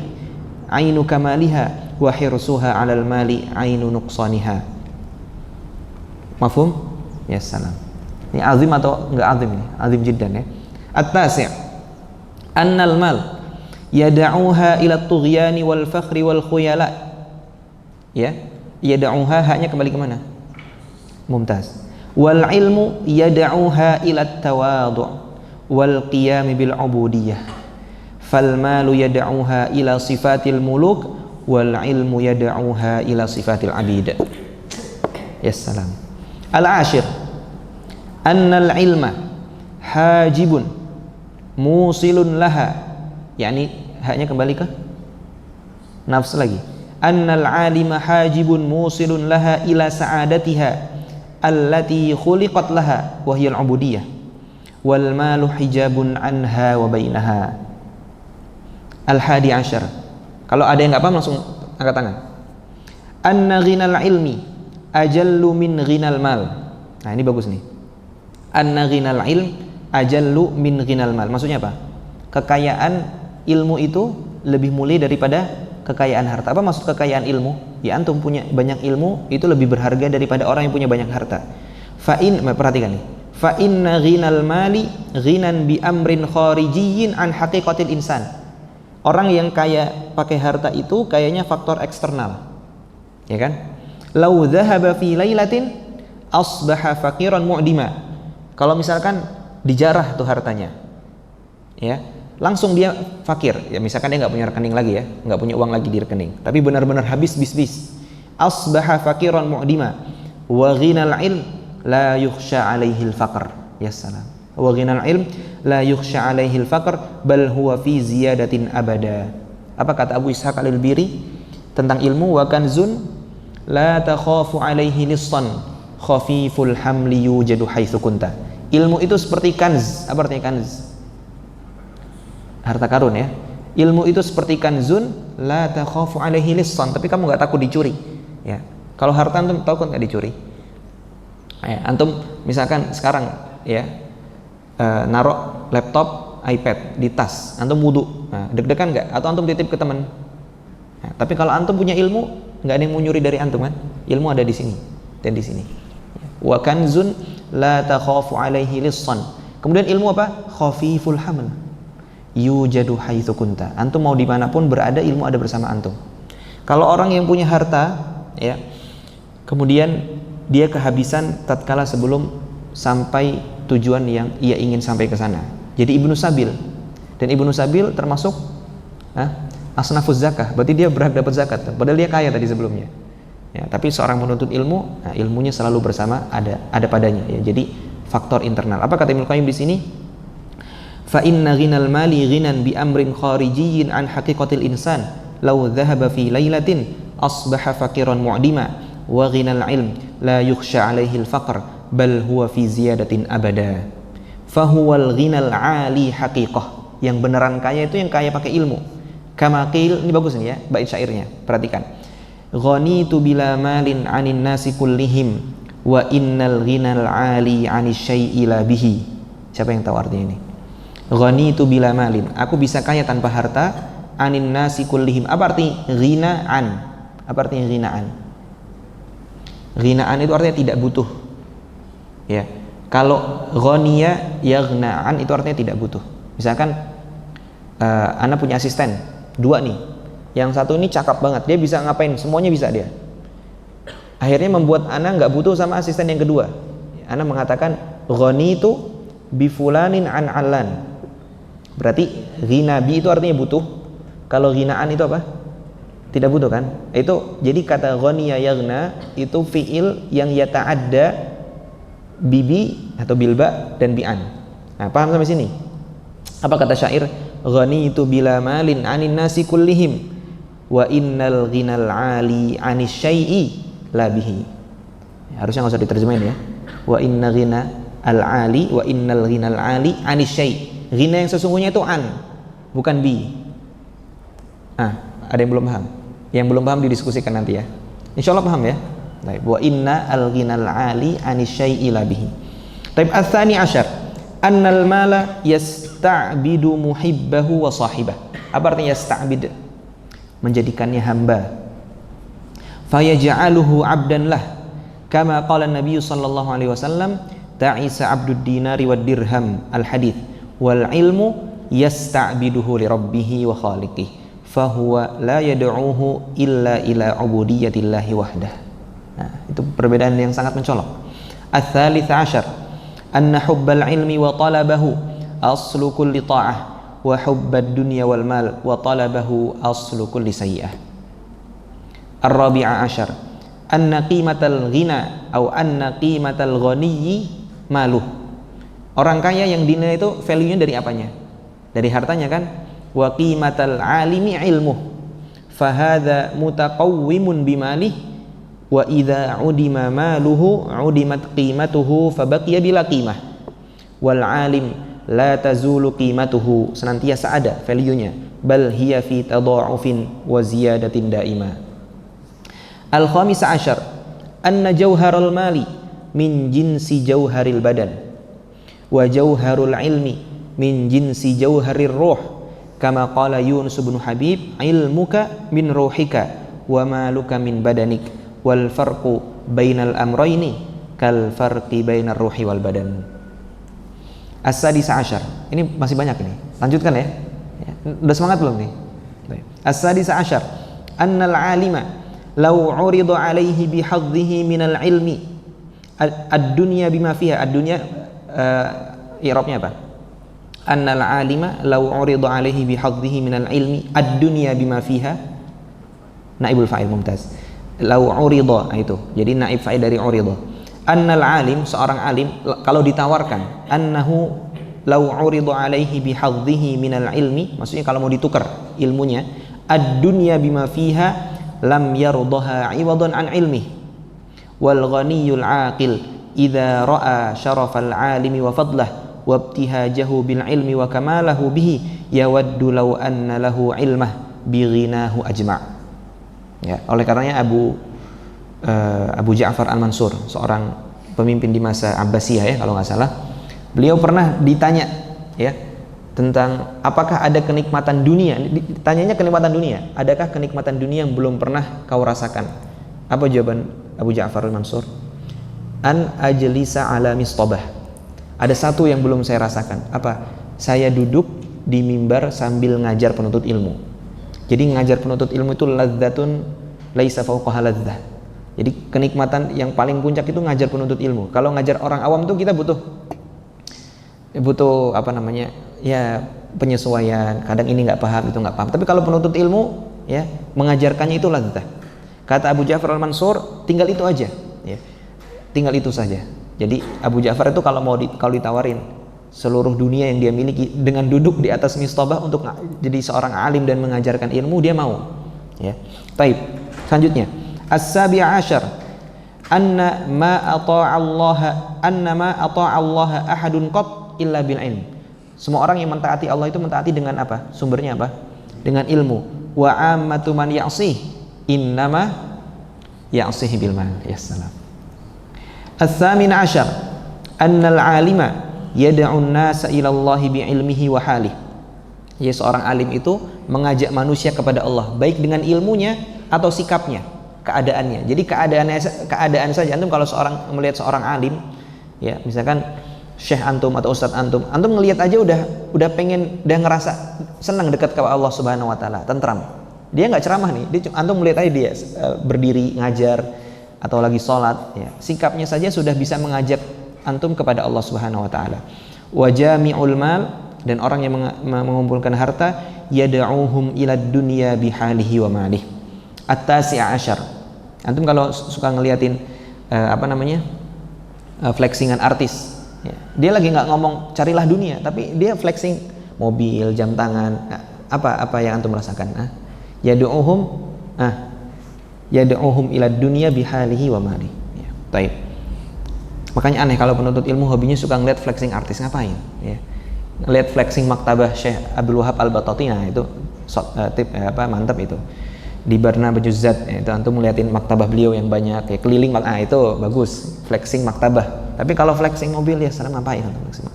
[SPEAKER 1] ainu kamaliha wa hirsuha 'alal mali ainu nuqsaniha. Mafhum? Ya salam. Ini azim atau enggak azim ini? Azim jiddan ya. At-tasi', annal mal yad'uha ila at-tughyani wal fakhri wal khuyala. Ya, yad'uha haknya kembali ke mana? Mumtaz. Wal ilmu yad'uha ila at-tawadhu' wal qiyam bil 'ubudiyyah. Fal malu yad'uha ila sifatil muluk wal ilmu yad'uha ila sifatil 'abid. Ya salam. Al-ashir, annal ilma hajibun musilun laha, yakni haknya kembali ke nafs lagi. Annal alima hajibun musilun laha ila sa'adatiha allati khuliqat laha wa hiya al-'ubudiyyah wal malu hijabun anha wa bainaha. Al-hadi asyar, kalau ada yang enggak paham langsung angkat tangan. Anna ghinal ilmi ajallu min ghinal mal. Nah, ini bagus nih. Anna ghinal ilm ajallu min ghinal mal. Maksudnya apa? Kekayaan ilmu itu lebih mulia daripada kekayaan harta. Apa maksud kekayaan ilmu? Ya, antum punya banyak ilmu itu lebih berharga daripada orang yang punya banyak harta. Perhatikan nih. Fa inna ghinal mali ghinan bi amrin kharijiyyin an haqiqatil insan. Orang yang kaya pakai harta itu kayaknya faktor eksternal. Ya kan? Lau dhahaba fi lailatin asbaha faqiran mu'dima. Kalau misalkan dijarah tuh hartanya, ya, langsung dia fakir. Ya, misalkan dia nggak punya rekening lagi ya, nggak punya uang lagi di rekening, tapi benar-benar habis bis. Asbaha faqiran mu'dima. Wa ghinal ilm la yukhsha alaihi al-faqr. Ya salam. Wa ghinal ilm la yukhsha alaihi al-faqr bal huwa fi ziyadatin abada. Apa kata Abu Ishaq Al-Biri tentang ilmu? Wa kanzun la takhafu alaihi nissan khafiful hamli yujadu haitsu kunta. Ilmu itu seperti kanz. Apa artinya kanz? Harta karun ya. Ilmu itu seperti kanzun la takhafu alaihi nissan, tapi kamu enggak takut dicuri. Ya. Kalau harta antum tahu kan enggak dicuri. Ya, antum misalkan sekarang ya naruh laptop, iPad di tas, antum wudu. Nah, deg-degan enggak? Atau antum titip ke teman? Nah, tapi kalau antum punya ilmu, enggak ada yang mau nyuri dari antum kan? Ilmu ada di sini dan di sini. Wa kanzun la takhafu alaihi lissan. Kemudian ilmu apa? Khafiful haml yujadu haitsu kunta. Antum mau dimanapun berada, ilmu ada bersama antum. Kalau orang yang punya harta ya, kemudian dia kehabisan tatkala sebelum sampai tujuan yang ia ingin sampai ke sana. Jadi Ibnu Sabil, dan Ibnu Sabil termasuk asnafuz zakah, berarti dia berhak dapat zakat, padahal dia kaya tadi sebelumnya. Ya, tapi seorang menuntut ilmu, nah, ilmunya selalu bersama, ada padanya. Ya, jadi faktor internal. Apa kata Ibnu Qayyim di sini? Fa inna ghinal mali ghinan bi amrin kharijiyyin an haqiqatil insan. Law dhahaba fi lailatin asbaha faqiran mu'dima. Wa ghinal ilm la yukhsha alaihi al-faqr bal huwa fi ziyadatin abada. Fahuwal ghinal ali haqiqah. Yang beneran kaya itu yang kaya pakai ilmu. Kama qil, ini bagus nih ya bait syairnya. Perhatikan. Ghanitu bila malin 'anin nasi kullihim wa innal ghinal ali 'anis syai'i la bihi. Siapa yang tahu artinya ini? Ghanitu bila malin, aku bisa kaya tanpa harta, 'anin nasi kullihim. Apa arti ghina'an? Apa artinya ghina'an? Ghina'an itu artinya tidak butuh. Ya. Kalau ghaniya yaghna'an itu artinya tidak butuh. Misalkan Ana punya asisten 2 nih. Yang satu ini cakap banget, dia bisa ngapain, semuanya bisa dia. Akhirnya membuat ana nggak butuh sama asisten yang kedua. Ana mengatakan ghanitu bi fulanin an alan. Berarti ghina bi itu artinya butuh. Kalau ghinaan itu apa? Tidak butuh kan? Itu jadi kata ghaniya yaghna itu fiil yang yata'adda bibi atau bilba dan bi'an. Nah, paham sampai sini? Apa kata syair? Ghanitu bila malin anin nasi kullihim wa innal ghinal ali anis syai'i labihi. Harusnya nggak usah diterjemahin ya. Wa inna ghina al ali wa innal ghinal ali anis syai'. Ghina yang sesungguhnya itu an, bukan bi. Ada yang belum paham? Yang belum paham didiskusikan nanti ya. Insyaallah paham ya. Baik. Wa inna al ghinal ali anis syai'i labihi. Taib ats-tsani asyar annal mala yasta'bidu muhibbahu wa sahibah. Apa artinya yasta'bid? Menjadikannya hamba. Fayaj'aluhu 'abdan lah. Kama qala Nabi sallallahu alaihi wasallam, ta'isa 'abdud dinari wad dirham al-hadits wal ilmu yasta'biduhu li rabbih wa khaliqih fahuwa la yad'uhu illa ila 'ubudiyatillahi wahdah. Nah, itu perbedaan yang sangat mencolok. Ats-tsalits asyar anna hubbal ilmi wa talabahu aslu kulli ta'ah wa hubbad dunya wal mal wa talabahu aslu kulli sayyi'ah. Ar-rabi'a asyar anna qimatal ghina atau anna qimatal ghaniyyi maluh. Orang kaya yang dinilai itu value-nya dari apanya? Dari hartanya kan? Wa qimatal alimi ilmuh. Fa hadza mutaqawwimun bimalih wa idza udima maluhu udimat qimatuhu fa baqiya bila qimah. Wal alim la tazulu qimatuhu, senantiasa ada value-nya, bal hiya fi tadha'ufin wa ziyadatin daimah. Al-khamis asyar anna jauharul mali min jinsi jauharil badan wa jauharul ilmi min jinsi jauharir ruh kama qala Yunus bin Habib ilmuka min ruhika wa maluka min badanik wal farqu bainal amrayni kal farqi bainar ruhi wal badan. As-sadis asyar, ini masih banyak ini, lanjutkan ya. Udah semangat belum nih? As-sadis asyar annal alima law urida alaihi bihadhihi minal ilmi ad-dunya bima fiha. Ad-dunya i'rabnya apa? Annal alima law urida alaihi bihadhihi minal ilmi ad-dunya bima fiha naibul fa'il mumtaz. Law urida itu. Jadi naib fa'il dari urida. Annal alim, seorang alim kalau ditawarkan annahu law urida alaihi bihadhihi minal ilmi, maksudnya kalau mau ditukar ilmunya ad-dunya bima fiha lam yardaha 'iwadan an ilmi wal ghaniyul 'aqil idza ra'a syarafal 'alimi wa fadlah wa ibtihajahu bil ilmi wa kamalahu bihi yawaddu law anna lahu ilmah bi ghinahu ajma'. Ya, oleh karenanya Abu Ja'far Al-Mansur, seorang pemimpin di masa Abbasiyah ya kalau nggak salah, beliau pernah ditanya ya tentang apakah ada kenikmatan dunia. Ditanyanya kenikmatan dunia, adakah kenikmatan dunia yang belum pernah kau rasakan? Apa jawaban Abu Ja'far Al-Mansur? An ajlisa ala mistabah. Ada satu yang belum saya rasakan. Apa? Saya duduk di mimbar sambil ngajar penuntut ilmu. Jadi ngajar penuntut ilmu itu ladzatun laisa fawqaha ladzah. Jadi kenikmatan yang paling puncak itu ngajar penuntut ilmu. Kalau ngajar orang awam tuh kita butuh apa namanya? Ya penyesuaian, kadang ini nggak paham, itu nggak paham. Tapi kalau penuntut ilmu ya mengajarkannya itu ladzah. Kata Abu Ja'far Al-Mansur, tinggal itu aja ya. Tinggal itu saja. Jadi Abu Ja'far itu kalau ditawarin seluruh dunia yang dia miliki dengan duduk di atas mistabah untuk jadi seorang alim dan mengajarkan ilmu, dia mau ya. Baik, selanjutnya as-sabi' asyar anna ma ata'a Allah ahadun qat illa bil ilm. Semua orang yang mentaati Allah itu mentaati dengan apa? Sumbernya apa? Dengan ilmu. Wa ammatu man ya'sih innama ya'sih bil mal. Ya salam. Ats-tsamin asyar annal 'alima yad'u an-nasa ila Allah bi ilmihi wa halih. Ya, seorang alim itu mengajak manusia kepada Allah baik dengan ilmunya atau sikapnya, keadaannya. Jadi keadaan saja. Antum kalau melihat seorang alim ya, misalkan syekh antum atau ustadz antum ngelihat aja udah pengen, udah ngerasa senang dekat ke Allah Subhanahu wa taala, tentram. Dia nggak ceramah nih, antum melihat aja dia berdiri ngajar atau lagi sholat, ya, sikapnya saja sudah bisa mengajak antum kepada Allah Subhanahu wa taala. Wa jami'ul mal, dan orang yang mengumpulkan harta, yad'uhum ilad dunya bihalihi wa malih. At-tasi'a asyar. Antum kalau suka ngeliatin flexingan artis, ya, dia lagi nggak ngomong carilah dunia, tapi dia flexing mobil, jam tangan, apa yang antum rasakan? Yad'uhum ilad dunya bihalihi wa malih. Ya, baik. Makanya aneh kalau penuntut ilmu hobinya suka ngeliat flexing artis, ngapain? Ya. Ngeliat flexing maktabah Syekh Abdul Wahab Al-Batati, nah itu mantap itu. Di Barnabas Zat, ya, itu antum ngeliatin maktabah beliau yang banyak, ya, keliling, itu bagus, flexing maktabah. Tapi kalau flexing mobil, ya salah, ngapain antum flexing?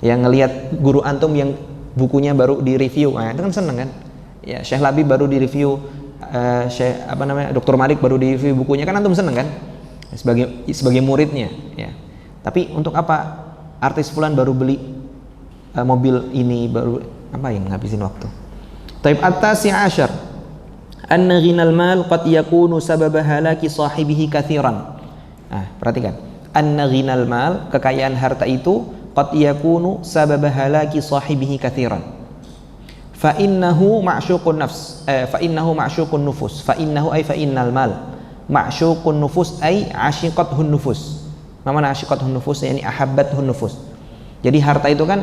[SPEAKER 1] Yang ngeliat guru antum yang bukunya baru di review, itu kan seneng kan? Ya, Syekh Labib baru di review, Dr. Malik baru di review bukunya, kan antum seneng kan? Sebagai muridnya, ya. Tapi untuk apa artis fulan baru beli mobil ini, baru ngapain ngabisin waktu? Taib at-tasi' asyar, anna ghinal mal qad yakunu sababa halaki sahibihi katsiran. Perhatikan, anna ghinal mal, kekayaan harta itu, qad yakunu sababa halaki sahibihi katsiran. Fa innahu ma'syuqun nafs, fa innahu ma'syuqun nufus, fa innahu ay fa innal mal ma'syuqun nufus ay asyiqathun nufus. Mana asyiqathun nufus, yakni ahabbathun nufus. Jadi harta itu kan,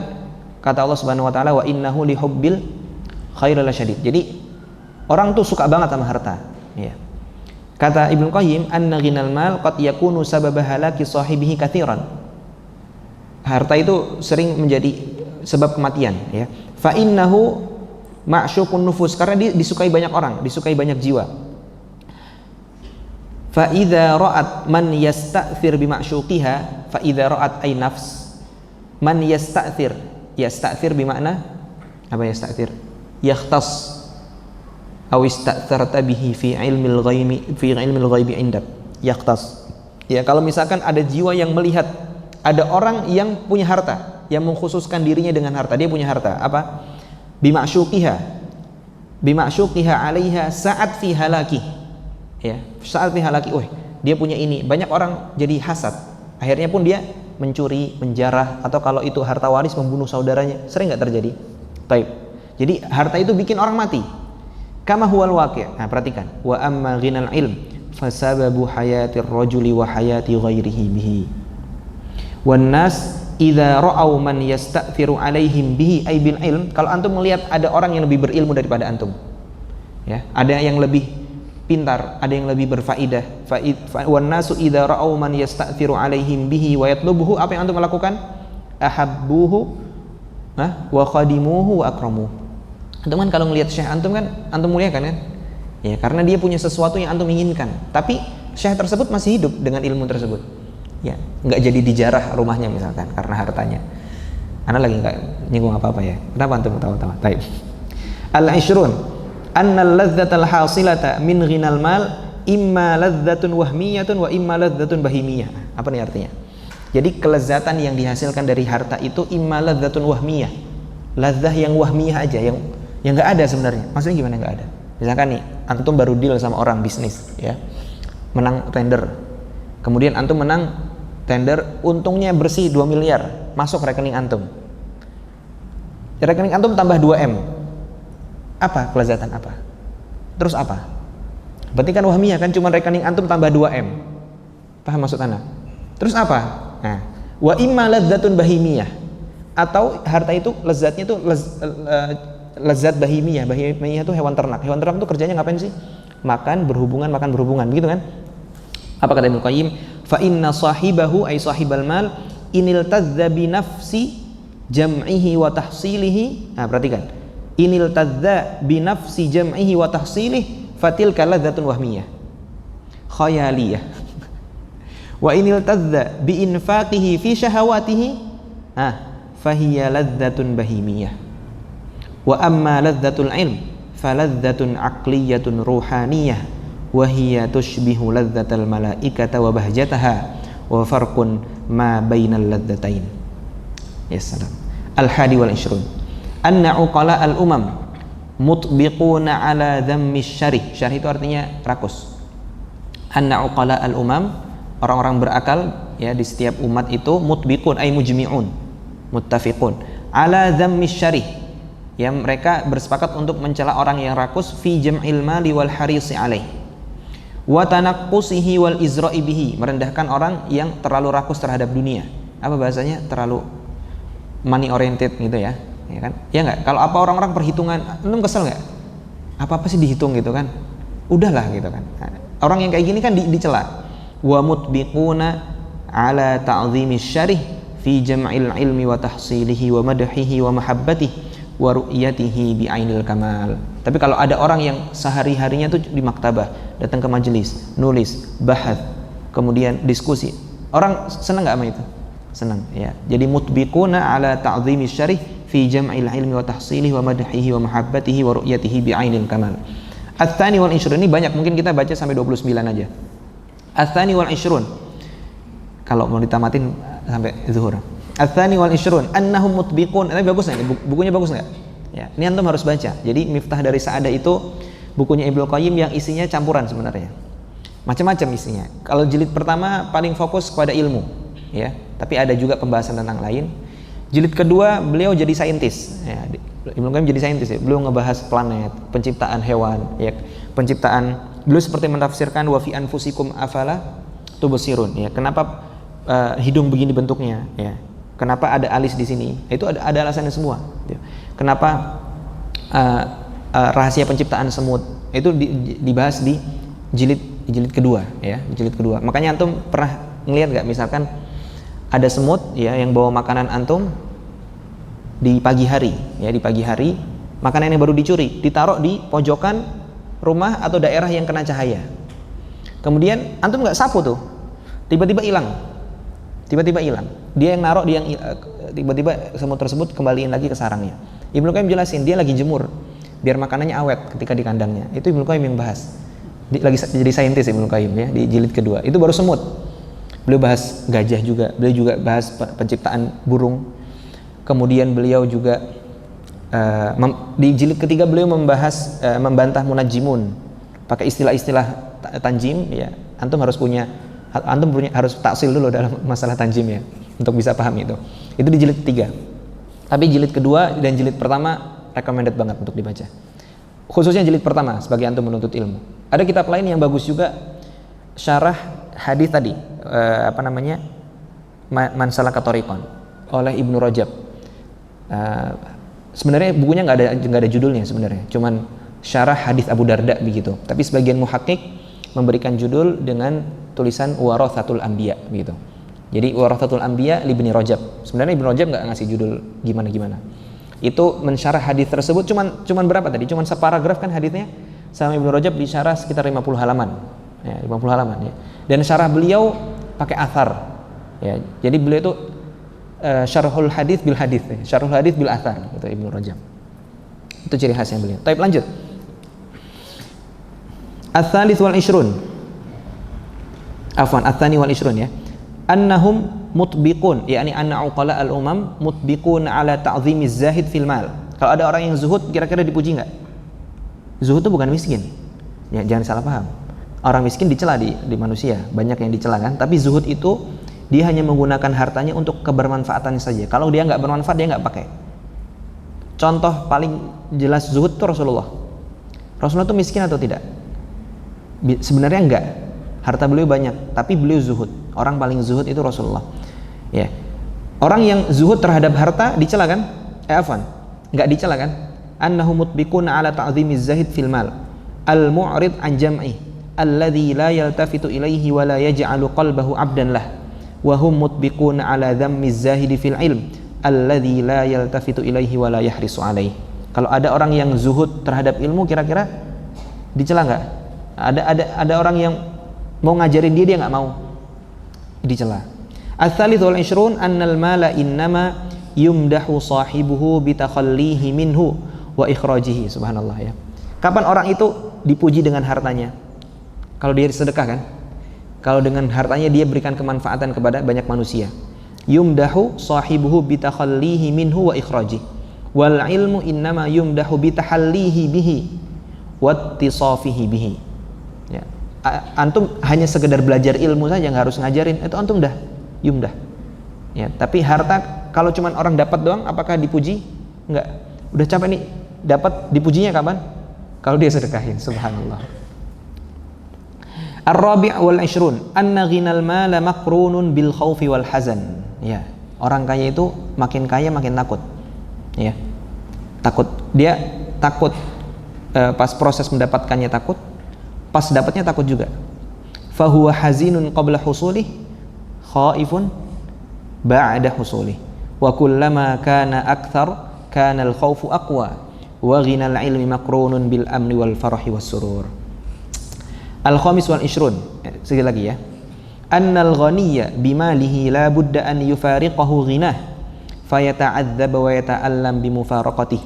[SPEAKER 1] kata Allah Subhanahu wa taala, wa innahu lihubbil khairi lasyadid. Jadi orang tuh suka banget sama harta, ya. Kata Ibnu Qayyim, anna ghinal mal qad yakunu sababa halaki sahibihi katsiran. Harta itu sering menjadi sebab kematian, ya. Fa innahu ma'syuqun nufus, karena dia disukai banyak orang, disukai banyak jiwa. Fa idza ra'at man yasta'thir bi ma'syuqiha, fa idza ra'at ay nafs man yasta'thir bermakna apa? Yasta'thir yakhtas aw ista'tharta bihi fi ilmil ghaibi indak. Yakhtas, ya, kalau misalkan ada jiwa yang melihat ada orang yang punya harta, yang mengkhususkan dirinya dengan harta, dia punya harta, apa? Bima'syuqiha 'alaiha sa'at fi halaki, ya, sa'at fi halaki. Dia punya ini, banyak orang jadi hasad, akhirnya pun dia mencuri, menjarah, atau kalau itu harta waris membunuh saudaranya. Sering nggak terjadi? Baik. Jadi harta itu bikin orang mati. Kama huwal waqi'. Perhatikan. Wa amma ghinal ilm fasababu hayatir rajuli wa hayati ghairihi bihi. Wan nas idza ra'au man yasta'thiru alaihim bihi ay bil ilm. Kalau antum melihat ada orang yang lebih berilmu daripada antum, ya, ada yang lebih pintar, ada yang lebih berfaedah. Wan nasu idza ra'au man yasta'thiru alaihim bihi wa yatlubuhu, apa yang antum lakukan? Ahabbuhu wa khadimuhu wa akramuhu. Antum kan kalau ngelihat syekh antum kan antum muliakan kan? Ya, karena dia punya sesuatu yang antum inginkan. Tapi syekh tersebut masih hidup dengan ilmu tersebut. Ya, enggak jadi dijarah rumahnya misalkan karena hartanya. Ana lagi enggak nyinggung apa-apa ya. Kenapa antum ketawa-tawa? Baik. Al-ishrun annal ladzatal hasilata min ghinal mal imma ladzatun wahmiyatun wa imma ladzatun bahimiyah. Apa nih artinya? Jadi kelezatan yang dihasilkan dari harta itu imma ladzatun wahmiyah, ladzah yang wahmiyah aja, yang nggak ada sebenarnya. Maksudnya gimana nggak ada? Misalkan nih, antum baru deal sama orang bisnis, ya, menang tender, kemudian antum menang tender, untungnya bersih 2 miliar, masuk rekening antum. Rekening antum tambah 2M. Apa kelezatan apa? Terus apa? Berarti kan wahmiyah kan, cuma rekening antum tambah 2M. Paham maksud ana? Terus apa? Nah, wa imma ladzatun bahimiyah, atau harta itu lezatnya itu lezat bahimiyah. Bahimiyah itu hewan ternak. Hewan ternak itu kerjanya ngapain sih? Makan, berhubungan, begitu kan? Apa kata Ibnu Qayyim? Fa inna sahibahu ay sahibal mal inil tadza bi nafsi jam'ihi wa tahsilihi. Perhatikan. Inil tadza bi nafsi jam'ihi wa tahsilih fatilka ladzatun wahmiyah khayaliyah. Wa inil tadza bi infaqihi fi syahawatihi fahiya ladzatun bahimiyah. Wa amma ladzatul ilm faladzatun aqliyatun ruhaniyah wa hiya tushbihu ladzatal malaikata wa bahjataha wa farqun ma bainal ladzatain. Ya salam. Al-hadi wal ishrun. Anna uqala al-umam mutbiquna ala dhammi syarih. Syarih itu artinya rakus. Anna uqala al-umam, orang-orang berakal ya di setiap umat itu, mutbiqun ay mujmi'un, muttafiqun ala dhammi syarih. Ya, mereka bersepakat untuk mencela orang yang rakus fi jam'il mali wal harisi alaih wa tanaqqusihi wal izra'i bihi, merendahkan orang yang terlalu rakus terhadap dunia. Apa bahasanya? Terlalu money oriented gitu ya. Ya kan? Ya enggak? Kalau apa orang-orang perhitungan, antum kesel enggak? Apa-apa sih dihitung gitu kan? Udahlah gitu kan. Orang yang kayak gini kan dicela. Wa mutbiquna ala ta'dhimi syarih fi jam'il ilmi wa tahsilihi wa madhihi wa mahabbatihi wa ru'yatihi bi ainil kamal. Tapi kalau ada orang yang sehari-harinya tuh di maktabah, datang ke majelis, nulis, bahas, kemudian diskusi, orang senang enggak sama itu? Senang ya. Jadi mutbiquna ala ta'dhimi syarih fi jam'il ilmi wa tahsilihi wa madhihi wa mahabbatihi wa ru'yatihi bi ainil kamal. Ats-tsani wal ishrun, ini banyak, mungkin kita baca sampai 29 aja. Ats-tsani wal ishrun, kalau mau ditamatin sampai zuhur. Ats-tsani wal ishrun annahum mutbiqun. Ini bagus enggak? Bukunya bagus enggak? Ya, ini antum harus baca. Jadi Miftah dari Sa'adah itu bukunya Ibnu Qayyim yang isinya campuran sebenarnya. Macam-macam isinya. Kalau jilid pertama paling fokus kepada ilmu, ya. Tapi ada juga pembahasan tentang lain. Jilid kedua beliau jadi saintis. Ya, Ibnu Qayyim jadi saintis ya. Beliau ngebahas planet, penciptaan hewan, ya, penciptaan. Beliau seperti menafsirkan wa fi anfusikum afala tubsirun, ya. Kenapa hidung begini bentuknya, ya. Kenapa ada alis di sini? Itu ada alasannya semua. Ya. Kenapa rahasia penciptaan semut itu dibahas di jilid kedua, ya, jilid kedua. Makanya antum pernah ngelihat nggak, misalkan ada semut ya yang bawa makanan antum di pagi hari, ya, di pagi hari makanan yang baru dicuri ditaruh di pojokan rumah atau daerah yang kena cahaya. Kemudian antum nggak sapu tuh, tiba-tiba hilang. Dia yang naruh, tiba-tiba semut tersebut kembaliin lagi ke sarangnya. Ibnu Qayyim jelasin, dia lagi jemur biar makanannya awet ketika di kandangnya. Itu Ibnu Qayyim yang bahas. Lagi jadi saintis Ibnu Qayyim ya di jilid kedua. Itu baru semut. Beliau bahas gajah juga, beliau juga bahas penciptaan burung. Kemudian beliau juga di jilid ketiga beliau membantah munajjimun. Pakai istilah-istilah tanjim ya. Antum harus taksil dulu dalam masalah tanjim ya, untuk bisa paham itu. Itu di jilid 3. Tapi jilid kedua dan jilid pertama recommended banget untuk dibaca. Khususnya jilid pertama sebagai antum menuntut ilmu. Ada kitab lain yang bagus juga, syarah hadis tadi, Man Salaka Thariqan oleh Ibnu Rajab. Sebenarnya bukunya nggak ada judulnya sebenarnya, cuman syarah hadis Abu Darda begitu. Tapi sebagian muhakkik memberikan judul dengan tulisan Warathatul Anbiya begitu. Jadi Warathatul Anbiya li Ibnu Rajab. Sebenarnya Ibnu Rajab nggak ngasih judul gimana-gimana. Itu mensyarah hadis tersebut cuman berapa tadi? Cuman separagraf kan hadisnya. Sama Ibnu Rajab disyarah sekitar 50 halaman. Ya, 50 halaman ya. Dan syarah beliau pakai athar. Ya, jadi beliau itu syarhul hadis bil hadis, ya. Syarhul hadis bil athar itu Ibnu Rajab. Itu ciri khasnya beliau. Baik, lanjut. Ats-tsalits wal ishrun. Ats-tsani wal ishrun ya. Annahum mutbiqun, yakni anna uqala al-umam mutbiqun ala ta'zimiz zahid fil mal. Kalau ada orang yang zuhud, kira-kira dipuji enggak? Zuhud itu bukan miskin. Ya, jangan salah paham. Orang miskin dicela di manusia, banyak yang dicela kan, tapi zuhud itu dia hanya menggunakan hartanya untuk kebermanfaatannya saja. Kalau dia enggak bermanfaat, dia enggak pakai. Contoh paling jelas zuhud itu Rasulullah. Rasulullah itu miskin atau tidak? Sebenarnya enggak. Harta beliau banyak, tapi beliau zuhud. Orang paling zuhud itu Rasulullah. Ya. Orang yang zuhud terhadap harta dicela kan? Enggak dicela kan? Annahu mutbiquna ala ta'zimiz zahid fil mal. Al-mu'rid an jam'i alladhi la yaltafitu ilaihi wa la yaj'alu qalbahu 'abdan lah. Wa hum mutbiquna ala dhammiz zahid fil ilm alladhi la yaltafitu ilaihi wa la yahrisu alaihi. Kalau ada orang yang zuhud terhadap ilmu, kira-kira dicela enggak? Ada orang yang mau ngajarin dia nggak mau, dicela. Ats-tsalits wal ishrun annal mala innama yumdahu sahibuhu bitakhallihi minhu wa ikhrajihi. Subhanallah ya. Kapan orang itu dipuji dengan hartanya? Kalau dia sedekah kan? Kalau dengan hartanya dia berikan kemanfaatan kepada banyak manusia. yumdahu sahibuhu bitakhallihi minhu wa ikhraji wal ilmu innama yumdahu bitahallihi bihi wattisafihi bihi. Ya. Antum hanya sekedar belajar ilmu saja, nggak harus ngajarin, itu antum dah yumdah. Ya, tapi harta kalau cuman orang dapat doang, apakah dipuji? Enggak. Udah capek nih, dapat, dipujinya kapan? Kalau dia sedekahin, subhanallah. Ar-rabi' wal 'ishrun anna ghinal mala maqrunun bil khaufi wal hazan. Ya, orang kaya itu makin kaya makin takut. Ya. Takut. Dia takut pas proses mendapatkannya takut, pas dapatnya takut juga. Fahuwa hazinun qabla husulih, khaifun ba'da husulih. Wa kullama kana akthar kana al-khawfu aqwa wa ghinal ilmi maqrunun bil amni wal farahi was surur. Al-khamis wal 'ishrun. Sekali lagi ya. Annal ghaniyya bimalihi la budda an yufariqahu ghinah fayata'adzab wa yata'allam bimufaraqatihi.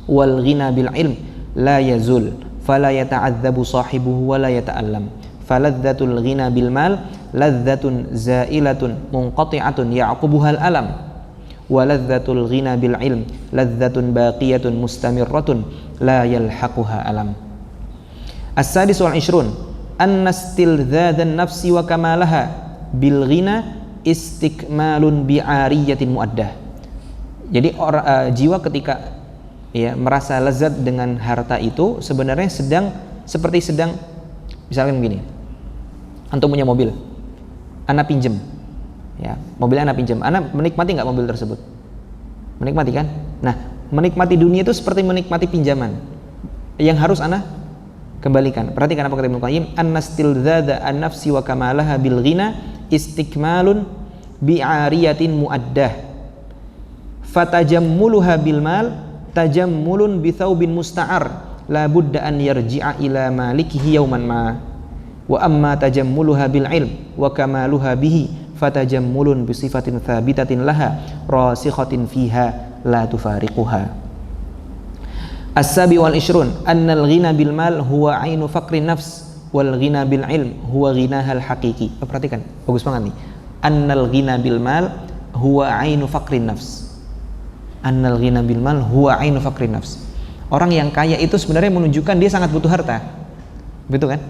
[SPEAKER 1] Wal ghina bil ilm la yazul fala yata'adzabu sahibuhu wa la yata'allam. Faladzatul ghina bil mal ladzatun zailatun munqati'atun ya'qubuha al alam. Waladzatul ghina bil ilm ladzatun baqiyatun mustamirratun la yalhaquha alam. As-sadis wal 'ishrun anna istildzadzan nafsi wa kamalaha bil ghina istikmalun bi'ariyatin muaddah. Jadi jiwa ketika ya merasa lezat dengan harta itu sebenarnya sedang misalkan begini, antum punya mobil, anak pinjem, ya mobilnya anak pinjem, anak menikmati nggak mobil tersebut? Menikmati kan? Nah, menikmati dunia itu seperti menikmati pinjaman yang harus anak kembalikan. Perhatikan apa kata Ibnu Qayyim, annastildzadza an-nafsi wa kamalaha bil ghina istikmalun bi'ariyatin muaddah fatajammuluha bil mal tajammulun bi thawbin musta'ar la budda an yarji'a ila malikihi yawman ma wa amma tajammuluha bil ilm wa kamaluha bihi fatajammulun bi sifatin thabitatin laha rasikhatin fiha la tufariquha. As-sabi wal 'ishrun annal ghina bil mal huwa 'ainu faqrin nafs wal ghina bil ilm huwa ghinahal haqiqi. Perhatikan, bagus banget nih. Annal ghina bil mal huwa 'ainu faqrin nafs. Annal ghina bil mal huwa 'ainu faqrin nafs. Orang yang kaya itu sebenarnya menunjukkan dia sangat butuh harta. Betul kan?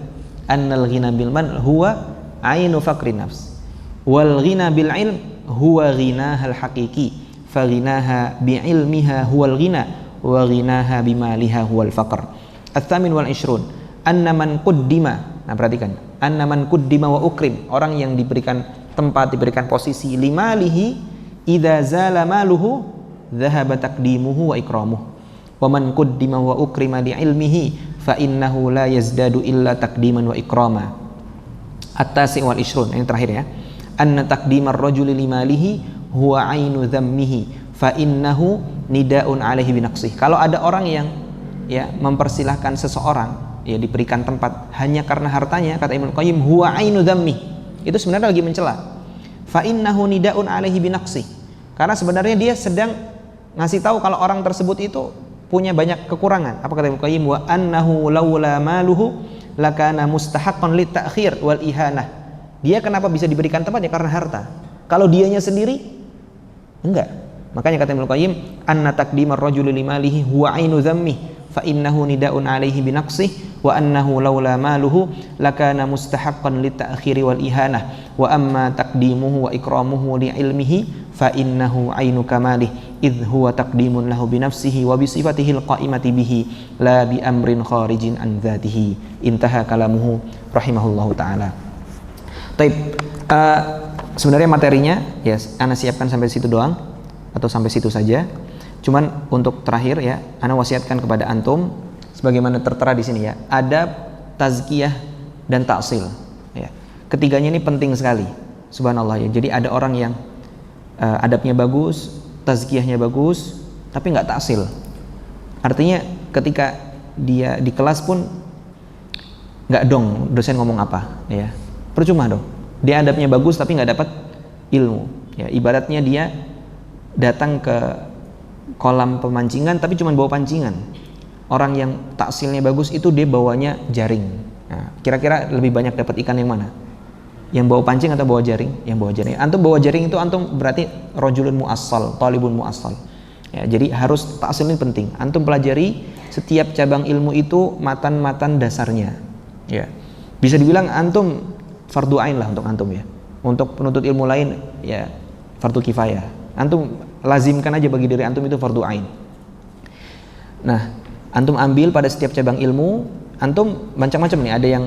[SPEAKER 1] Annal ghina bil mal huwa 'ainu faqrin nafs. Wal ghina bil ilm huwa ghinahal haqiqi. Fa ghinaha bi ilmiha huwal ghina wa ghinaha bi maliha huwal faqr. Ats-tsamin wal 'ishrun anna man quddima. Nah, perhatikan. Anna man quddima wa ukrim. Orang yang diberikan tempat, diberikan posisi limalihi idza zala maluhu dhahaba taqdimuhu wa ikramuhu wa man quddima wa ukrima li ilmihi fa innahu la yazdadu illa taqdiman wa ikrama. At-tasi' wal 'ishrun, yang terakhir ya, anna taqdimar rajuli li malihi huwa 'ainu dhammihi fa innahu nida'un 'alaihi bi naqsih. Kalau ada orang yang ya mempersilahkan seseorang ya diberikan tempat hanya karena hartanya, kata Ibnu Qayyim, huwa 'ainu dhammihi, itu sebenarnya lagi mencela. Fa innahu nida'un 'alaihi bi naqsih, karena sebenarnya dia sedang ngasih tahu kalau orang tersebut itu punya banyak kekurangan. Apa kata Ibnu Qayyim? Wa annahu laula maluhu lakana mustahaqqan lit ta'khir wal ihanah. Dia kenapa bisa diberikan tempat ya karena harta. Kalau dianya sendiri enggak. Makanya kata Ibnu Qayyim, anna taqdimar rajuli limalihi huwa 'ainu dhammi fa innahu nida'un 'alaihi bi naqsih wa annahu laula maluhu lakana mustahaqqan lit ta'khir wal ihanah wa amma taqdimuhu wa ikramuhu li ilmihi fa innahu 'ainu kamalih idh huwa taqdimun lahu bi nafsihi wa bi sifatihi al-qa'imati bihi la bi amrin kharijin an dzatihi. Intaha kalamuhu rahimahullahu taala. Taib, sebenarnya materinya ya ana siapkan sampai situ doang atau sampai situ saja. Cuman untuk terakhir ya, ana wasiatkan kepada antum sebagaimana tertera di sini ya, adab, tazkiyah dan ta'sil ya. Ketiganya ini penting sekali. Subhanallah ya. Jadi ada orang yang adabnya bagus, tazkiyahnya bagus, tapi nggak ta'sil. Artinya ketika dia di kelas pun nggak dong dosen ngomong apa ya, percuma dong. Dia adabnya bagus tapi nggak dapat ilmu ya. Ibaratnya dia datang ke kolam pemancingan tapi cuma bawa pancingan. Orang yang taksilnya bagus itu dia bawanya jaring. Nah, kira-kira lebih banyak dapat ikan yang mana? Yang bawa pancing atau bawa jaring? Yang bawa jaring. Antum bawa jaring itu antum berarti rajulun muassal, talibun muassal. Ya, jadi harus ta'sil ini penting. Antum pelajari setiap cabang ilmu itu matan-matan dasarnya. Ya. Bisa dibilang antum fardu ain lah untuk antum ya. Untuk penuntut ilmu lain ya fardu kifayah. Antum lazimkan aja bagi diri antum itu fardu ain. Nah, antum ambil pada setiap cabang ilmu, antum macam-macam nih, ada yang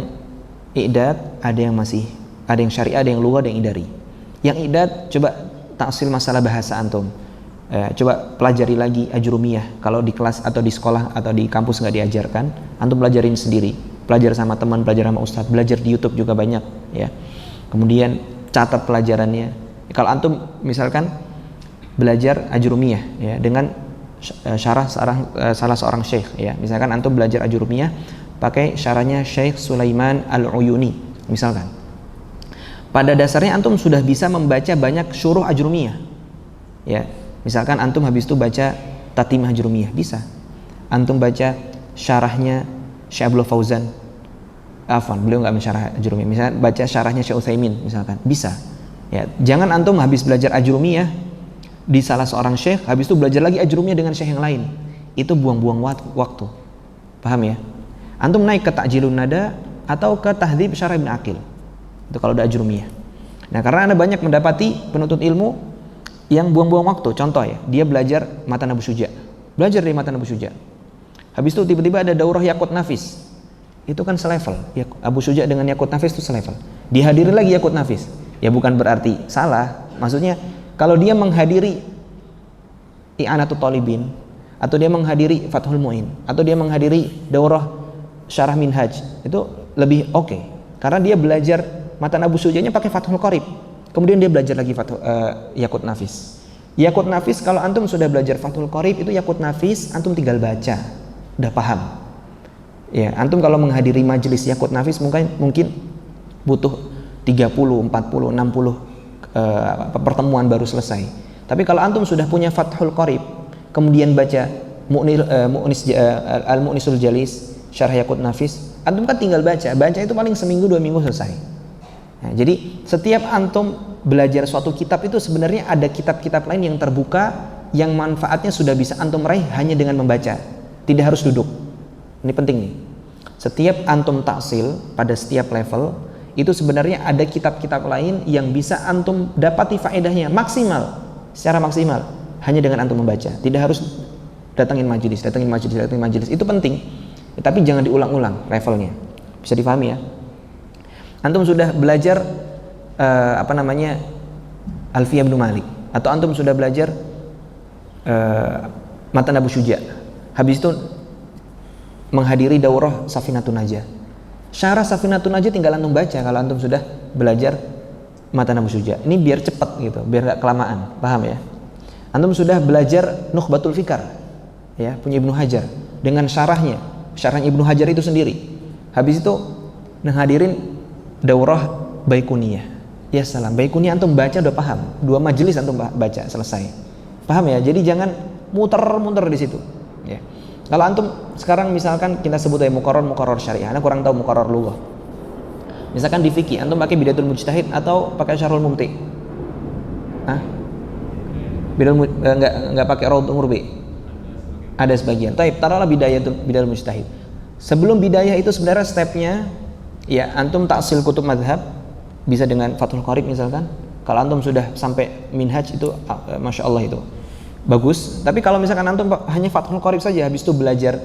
[SPEAKER 1] i'dad, ada yang syariah, ada yang lugha, ada yang idari. Yang i'dad coba ta'sil masalah bahasa antum. Coba pelajari lagi ajrumiyah. Kalau di kelas atau di sekolah atau di kampus nggak diajarkan, antum pelajarin sendiri. Belajar sama teman, belajar sama ustadz, belajar di YouTube juga banyak ya. Kemudian catat pelajarannya. Kalau antum misalkan belajar ajrumiyah ya dengan syarah salah seorang syekh ya, misalkan antum belajar ajrumiyah pakai syarahnya Syekh Sulaiman Al-Uyuni misalkan, pada dasarnya antum sudah bisa membaca banyak syuruh ajrumiyah ya. Misalkan antum habis itu baca tatimah ajrumiyah, bisa antum baca syarahnya Syekh Abdul Fauzan, beliau nggak mensyarah ajrumiyah, misalkan baca syarahnya Syekh Utsaimin misalkan, bisa ya. Jangan antum habis belajar ajrumiyah di salah seorang syekh, habis itu belajar lagi ajrumiyah dengan syekh yang lain. Itu buang-buang waktu. Paham ya? Antum naik ke Ta'jilun Nada atau ke Tahdzib Syarah Ibnu Aqil. Itu kalau udah ajrumiyah. Nah, karena Anda banyak mendapati penuntut ilmu yang buang-buang waktu. Contoh ya, dia belajar Matan Abu Syuja. Belajar dari Matan Abu Syuja. Habis itu tiba-tiba ada daurah Yaqut Nafis. Itu kan selevel. Abu Syuja dengan Yaqut Nafis itu selevel. Dihadiri lagi Yaqut Nafis. Ya bukan berarti salah. Maksudnya kalau dia menghadiri I'anatul Talibin, atau dia menghadiri Fathul Mu'in, atau dia menghadiri daurah Syarah Minhaj, itu lebih oke. Karena dia belajar Matan Abu Syuja'nya pakai Fathul Qarib. Kemudian dia belajar lagi Yaqut Nafis. Yaqut Nafis, kalau antum sudah belajar Fathul Qarib, itu Yaqut Nafis antum tinggal baca, udah paham. Ya, antum kalau menghadiri majelis Yaqut Nafis mungkin butuh 30, 40, 60 pertemuan baru selesai. Tapi kalau antum sudah punya Fathul Qarib, kemudian baca Al-Mu'nisul Jalis, Syarah Yaqut Nafis, antum kan tinggal baca itu paling seminggu 2 minggu selesai. Nah, jadi setiap antum belajar suatu kitab itu sebenarnya ada kitab-kitab lain yang terbuka, yang manfaatnya sudah bisa antum raih hanya dengan membaca, tidak harus duduk. Ini penting nih. Setiap antum taksil pada setiap level itu sebenarnya ada kitab-kitab lain yang bisa antum dapati faedahnya secara maksimal hanya dengan antum membaca. Tidak harus datangin majelis. Itu penting, tapi jangan diulang-ulang levelnya. Bisa difahami ya? Antum sudah belajar Alfiyah bin Malik, atau antum sudah belajar Matan Abu Syuja. Habis itu menghadiri daurah Safinatun Najah. Syarah Safinatun Najah tinggal antum baca kalau antum sudah belajar Matan Abu Syuja. Ini biar cepat gitu, biar gak kelamaan. Paham ya? Antum sudah belajar Nukhbatul Fikar ya, punya Ibnu Hajar dengan syarahnya Ibnu Hajar itu sendiri. Habis itu menghadirin daurah Baikuniyah. Ya salam, Baikuniyah antum baca udah paham. 2 majelis antum baca selesai. Paham ya? Jadi jangan muter-muter di situ. Ya. Kalau antum sekarang misalkan kita sebut aja muqarrar syariah, Anda kurang tahu muqarrar lughah. Misalkan di fikih antum pakai Bidayatul Mujtahid atau pakai Syarhul Mumti? Enggak pakai Raudhul Murbi. Ada sebagian. Taib, taruhlah Bidayatul Mujtahid. Sebelum bidayah itu sebenarnya stepnya ya antum taksil kutub madhab, bisa dengan Fathul Qarib misalkan. Kalau antum sudah sampai Minhaj itu Masya Allah itu bagus. Tapi kalau misalkan antum hanya Fathul Qarib saja, habis itu belajar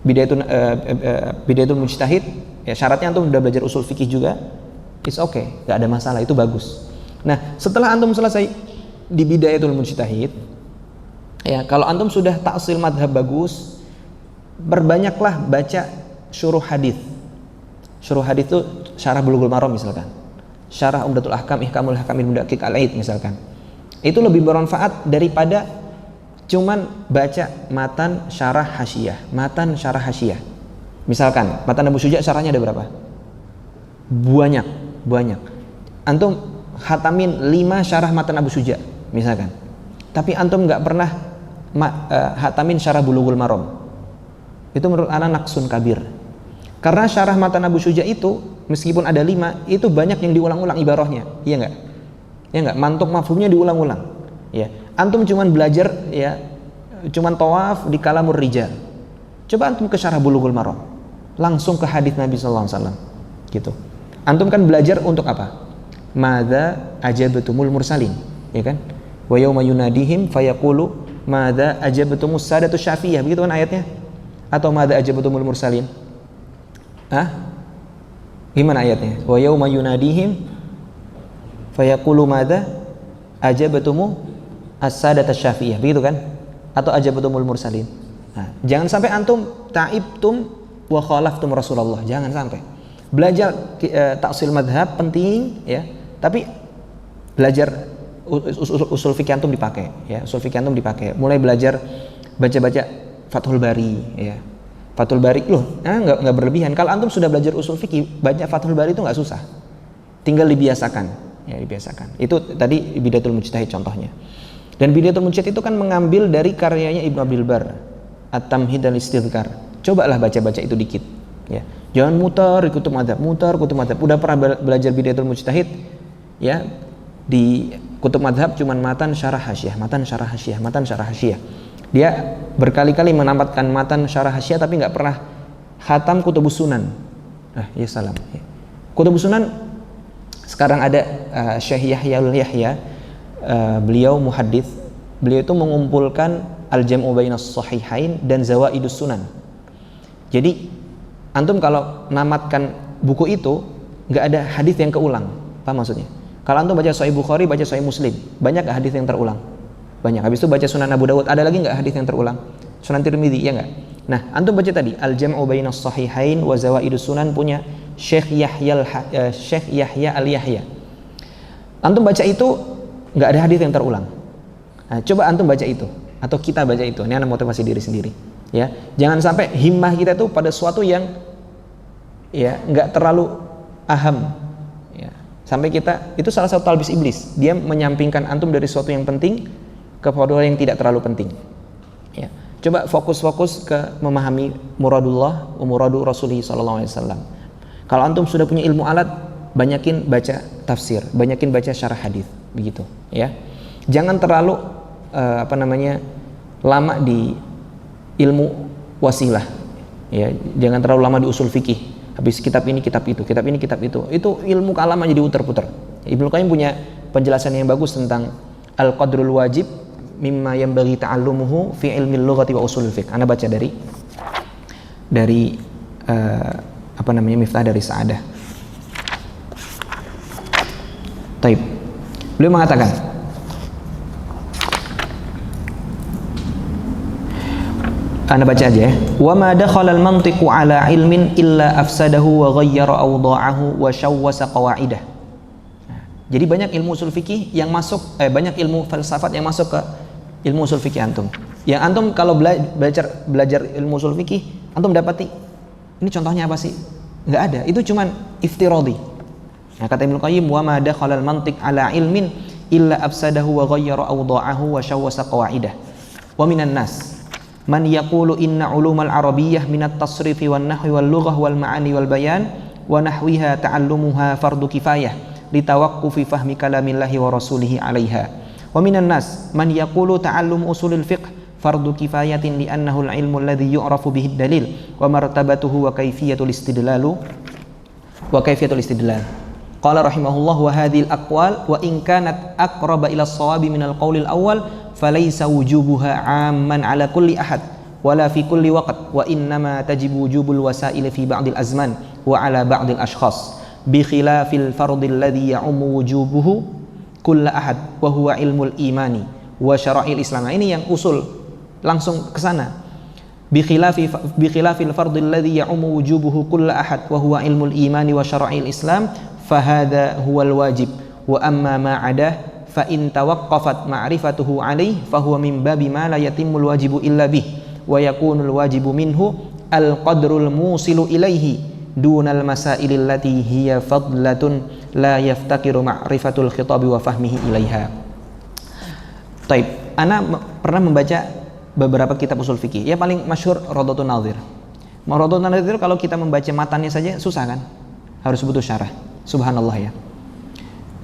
[SPEAKER 1] Bidayatul Mujtahid, ya syaratnya antum udah belajar usul fikih juga, it's okay, gak ada masalah, itu bagus. Nah, setelah antum selesai di Bidayatul Mujtahid, ya kalau antum sudah taksil madhab bagus, berbanyaklah baca syuruh hadis. Syuruh hadis itu syarah Bulughul Maram misalkan, syarah Umdatul Ahkam, Ihkamul Hakamil Mudaqiq Al-Aid misalkan. Itu lebih bermanfaat daripada cuman baca matan syarah hasyiyah. Misalkan matan Abu Syuja syarahnya ada berapa? Banyak. Antum khatamin 5 syarah matan Abu Syuja misalkan. Tapi antum nggak pernah khatamin syarah Bulughul Maram. Itu menurut ana naqsun kabir. Karena syarah matan Abu Syuja itu meskipun ada 5, itu banyak yang diulang-ulang ibarahnya, iya enggak? Ya enggak? Mantuk mafhumnya diulang-ulang. Ya, antum cuman belajar ya, cuman tawaf di kalamur rijal. Coba antum ke syarah Bulughul Maram, langsung ke hadis Nabi sallallahu alaihi wasallam. Gitu. Antum kan belajar untuk apa? Madza ajabatumul mursalin, ya kan? Wa yauma yunadihim fayaqulu madza ajabtumus sadatu syafiyah, begitu kan ayatnya? Atau madza ajabatumul mursalin? Gimana ayatnya? Wa yauma yunadihim fayaqulu madza ajabtumu as-sadatu syafiyah, begitu kan? Atau ajabatumul mursalin? Nah, jangan sampai antum ta'ibtum wa khalaftum Rasulullah, jangan sampai. Belajar taksil madhab penting ya, tapi belajar usul fikih antum dipakai ya, usul fikih antum dipakai. Mulai belajar baca-baca Fathul Bari ya. Fathul Bari nggak berlebihan. Kalau antum sudah belajar usul fikih, baca Fathul Bari itu nggak susah. Tinggal dibiasakan ya, dibiasakan. Itu tadi Bidayatul Mujtahid contohnya. Dan Bidayatul Mujtahid itu kan mengambil dari karyanya Ibnu Abdul Bar, At-Tamhid dan Istidhkar. Cobalah baca-baca itu dikit ya. Jangan mutar kutub madzhab, Udah pernah belajar Bidayatul Mujtahid ya, di kutub madzhab cuman matan syarah hasyiyah. Dia berkali-kali menamatkan matan syarah hasyiyah tapi nggak pernah khatam kutubus sunan. Ya salam. Kutubus sunan sekarang ada Syekh Yahya al-Yahya, beliau muhaddits, beliau itu mengumpulkan al-jam'u bainas sahihain dan zawaidus sunan. Jadi antum kalau namatkan buku itu nggak ada hadis yang keulang, apa maksudnya? Kalau antum baca Sahih Bukhari, baca Sahih Muslim, banyak nggak hadis yang terulang? Banyak. Habis itu baca Sunan Abu Dawud, ada lagi nggak hadis yang terulang? Sunan Tirmidzi, ya nggak? Nah, antum baca tadi Al-Jam'u Bainas Sahihain wa Zawaidus Sunan punya Syekh Yahya al-Yahya. Antum baca itu nggak ada hadis yang terulang. Nah, coba antum baca itu atau kita baca itu. Ini anak motivasi diri sendiri. Ya, jangan sampai himmah kita tuh pada suatu yang ya nggak terlalu aham. Ya, sampai kita itu salah satu talbis iblis. Dia menyampingkan antum dari suatu yang penting kepada yang tidak terlalu penting. Ya, coba fokus ke memahami muradullah wa muradu Rasulullah sallallahu alaihi wasallam. Kalau antum sudah punya ilmu alat, banyakin baca tafsir, banyakin baca syarah hadis, begitu. Ya, jangan terlalu lama di ilmu wasilah, ya, jangan terlalu lama di usul fikih. Habis kitab ini kitab itu, kitab ini kitab itu ilmu kalam aja diputar-putar. Ibnu Qayyim punya penjelasan yang bagus tentang al-qadrul wajib mimma yanbaghi ta'allumuhu fi ilmi lughati wa usul fiqh. Ana baca dari Miftah dari Sa'adah. Taib. Beliau mengatakan, Anda baca aja ya. Wa ma dakhala al-mantiqu ala ilmin illa afsadahu wa ghayyara awda'ahu wa shawwasa qawaidah. Jadi banyak ilmu usul fikih yang masuk, banyak ilmu falsafat yang masuk ke ilmu usul fikih antum. Yang antum kalau belajar ilmu usul fikih, antum dapati ini contohnya apa sih? Enggak ada. Itu cuman iftiradi. Nah, kata Ibnu Qayyim, wa ma dakhala al-mantiq ala ilmin illa afsadahu wa ghayyara awda'ahu wa shawwasa qawaidah. Wa minan nas man yaqulu inna ulumal arabiyyah minat tasrifi wan nahwi wal lughah wal ma'ani wal bayan wa nahwiha ta'allumuha fardu kifayah litawaqqufi fahmi kalamillahi wa rasulihi 'alaiha. Wa minan nas man yaqulu ta'allum usulil fiqh fardu kifayatin li'annahu al-ilmu alladhi yu'rafu bihi ad-dalil wa martabatuhu wa kayfiyatul istidlal. Qala rahimahullah wa hadhihi al-aqwal wa in kanat aqraba ila as-sawabi min al-qawl al-awwal falaysa wujubuha 'amman 'ala kulli ahad wala fi kulli waqt wa innama tajibu wujubul wasail fi ba'd al-azman wa 'ala ba'd al-ashkhas bi khilafil fardhi alladhi ya'ummu wujubuhu kull ahad wa huwa ilmul imani wa syara'il islam. Ini yang usul langsung ke sana. Bi khilafil fardhi alladhi ya'ummu wujubuhu kull ahad wa huwa ilmul imani wa syara'il islam fahadha huwal wajib wa amma ma 'adah fa in tawaqqafat ma'rifatuhu 'alaihi fa huwa min babi ma la yatimmul wajibu illa bih wa yakunul wajibu minhu al-qadrul musilu ilaihi dunal masailil lati hiya fadlatun la yaftakiru ma'rifatul khitabi wa fahmihi ilaiha. Taib, ana pernah membaca beberapa kitab usul fikih. Ya paling masyhur Rawdatun Nadhir. Rawdatun Nadhir kalau kita membaca matanya saja susah kan? harus butuh syarah. Subhanallah ya.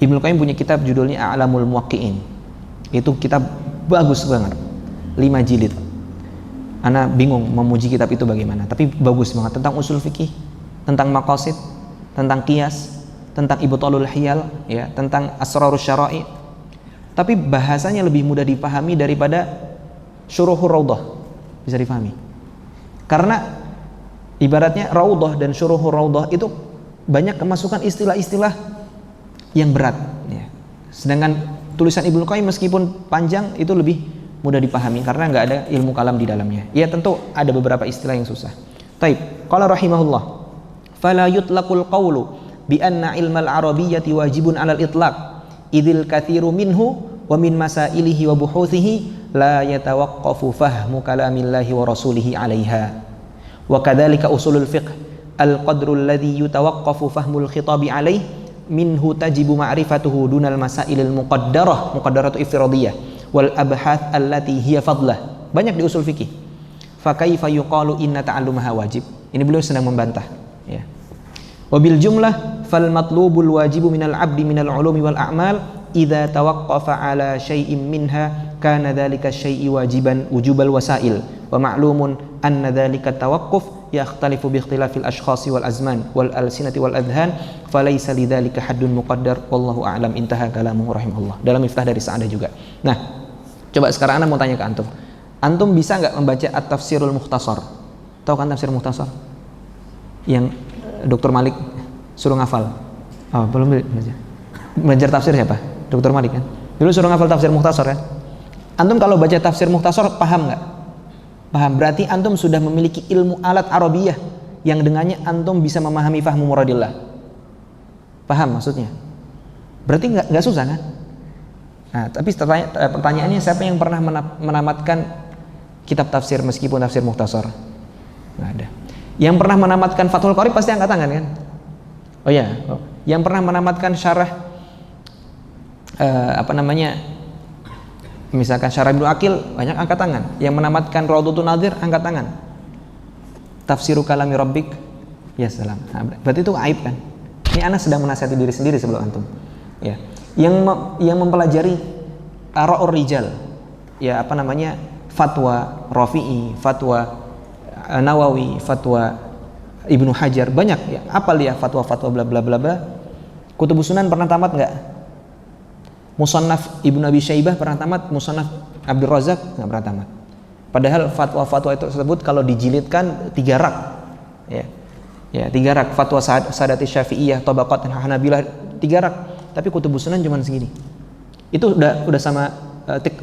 [SPEAKER 1] Ibnu Qayyim punya kitab judulnya A'lamul Muwaqqi'in. Itu kitab bagus banget, 5 jilid. Ana bingung memuji kitab itu bagaimana, tapi bagus banget tentang usul fikih, tentang maqasid, tentang qiyas, tentang ibtalul hiyal, ya, tentang asrarus syara'i. Tapi bahasanya lebih mudah dipahami daripada Syuruhur Raudhah, bisa dipahami. Karena ibaratnya Raudhah dan Syuruhur Raudhah itu banyak kemasukan istilah-istilah yang berat, ya. Sedangkan tulisan Ibnu Qayyim meskipun panjang itu lebih mudah dipahami karena nggak ada ilmu kalam di dalamnya. Ya tentu ada beberapa istilah yang susah. Taib, qala rahimahullah, fala yutlaqul qawlu bi anna ilmal arabiyyati wajibun 'alal itlaq idil kathiru minhu wa min masailihi wa buhuthihi la yatawaqqafu fahmu kalamillahi wa rasulihi 'alaiha. Wa kadzalika usulul fiqh al-qadru alladhi yutawaqqafu fahmul khitabi 'alaihi minhu tajibu ma'rifatuhu dunal masailil muqaddaratu iftiradiyah wal abhath allati hiya fadlah. Banyak di usul fikih. Fa kaifa yuqalu inna ta'allumaha wajib. Ini beliau sedang membantah, ya. Wa bil jumlah fal matlubul wajibu minal 'abdi minal 'ulumi wal a'mal idza tawaqqafa 'ala syai'in minha kana dzalika syai'i wajiban wujubal wasail wa ma'lumun anna dzalika tawaqquf yakhtalifu bi ikhtilafil ashkhasi wal azman wal alsinati wal adhan falaysa lidzalika haddun muqaddar wallahu a'lam. Intaha kalamuhu rahimahullah. Dalam Miftah dari Sa'adah juga. Nah, coba sekarang Anda mau tanya ke antum. Antum bisa enggak membaca At-Tafsirul Mukhtasar? Tahu kan tafsir mukhtasar? Yang Dr. Malik suruh ngafal. Oh, belum belajar. Belajar tafsir siapa? Dr. Malik kan? Dulu suruh ngafal tafsir mukhtasar kan? Antum kalau baca tafsir mukhtasar paham enggak? Paham, berarti antum sudah memiliki ilmu alat Arabiyah yang dengannya antum bisa memahami fahmu muradillah. Paham maksudnya? Berarti nggak susah kan? Nah, tapi pertanyaannya siapa yang pernah menamatkan kitab tafsir meskipun tafsir mukhtasar? Nggak ada. Yang pernah menamatkan Fathul Qorib pasti angkat tangan kan? Oh ya, yang pernah menamatkan syarah misalkan Syarah Ibnu Aqil, banyak angkat tangan. Yang menamatkan Raudhatun Nadhir, angkat tangan. Tafsiru Kalami Rabbik, ya salam. Nah, berarti itu aib kan? Ini ana sedang menasihati diri sendiri sebelum antum. Ya. Yang mempelajari Ara'ur Rijal, ya fatwa Rafi'i, fatwa Nawawi, fatwa Ibnu Hajar, banyak ya. Apal dia fatwa-fatwa bla bla bla bla. Kutubus Sunan pernah tamat enggak? Musannaf Ibnu Abi Syaibah pernah tamat, Musannaf Abdul Razak nggak pernah tamat. Padahal fatwa-fatwa itu tersebut kalau dijilidkan 3 rak, ya 3 rak. Fatwa Sadati Syafi'iyah, Tabaqat Hanabilah 3 rak. Tapi Kutubus Sunan cuma segini. Itu udah sama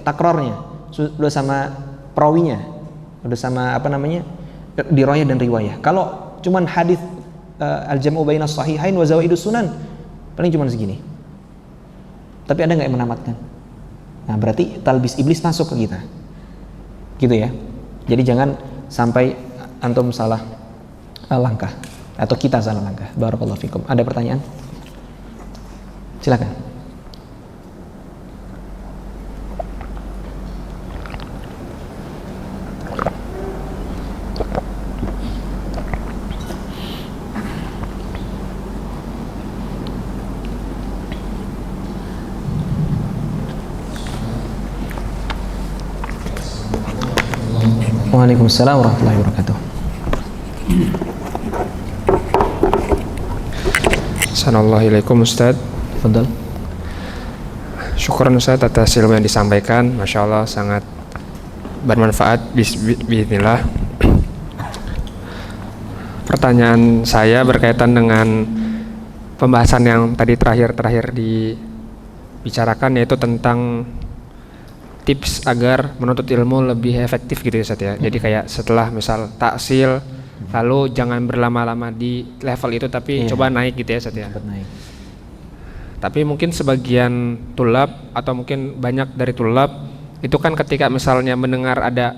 [SPEAKER 1] takrornya, udah sama perawinya, udah sama dirayah dan riwayah. Kalau cuma hadis al-jam'u bainas sahihain wa zawaidus sunan paling cuma segini. Tapi ada nggak yang menamatkan? Nah, berarti talbis iblis masuk ke kita, gitu ya. Jadi jangan sampai antum salah langkah atau kita salah langkah. Barakallahu fikum. Ada pertanyaan? Silakan. Waalaikumsalam warahmatullahi wabarakatuh.
[SPEAKER 2] Assalamualaikum Ustaz.
[SPEAKER 1] Fadal.
[SPEAKER 2] Syukuran Ustaz atas ilmu yang disampaikan. Masya Allah sangat bermanfaat. Bismillah. Pertanyaan saya berkaitan dengan pembahasan yang tadi terakhir dibicarakan, yaitu tentang tips agar menuntut ilmu lebih efektif gitu ya Ustaz ya. Jadi kayak setelah misal taksil, lalu jangan berlama-lama di level itu tapi coba naik gitu ya Ustaz ya.
[SPEAKER 1] Naik.
[SPEAKER 2] Tapi mungkin sebagian tulab atau mungkin banyak dari tulab itu kan ketika misalnya mendengar ada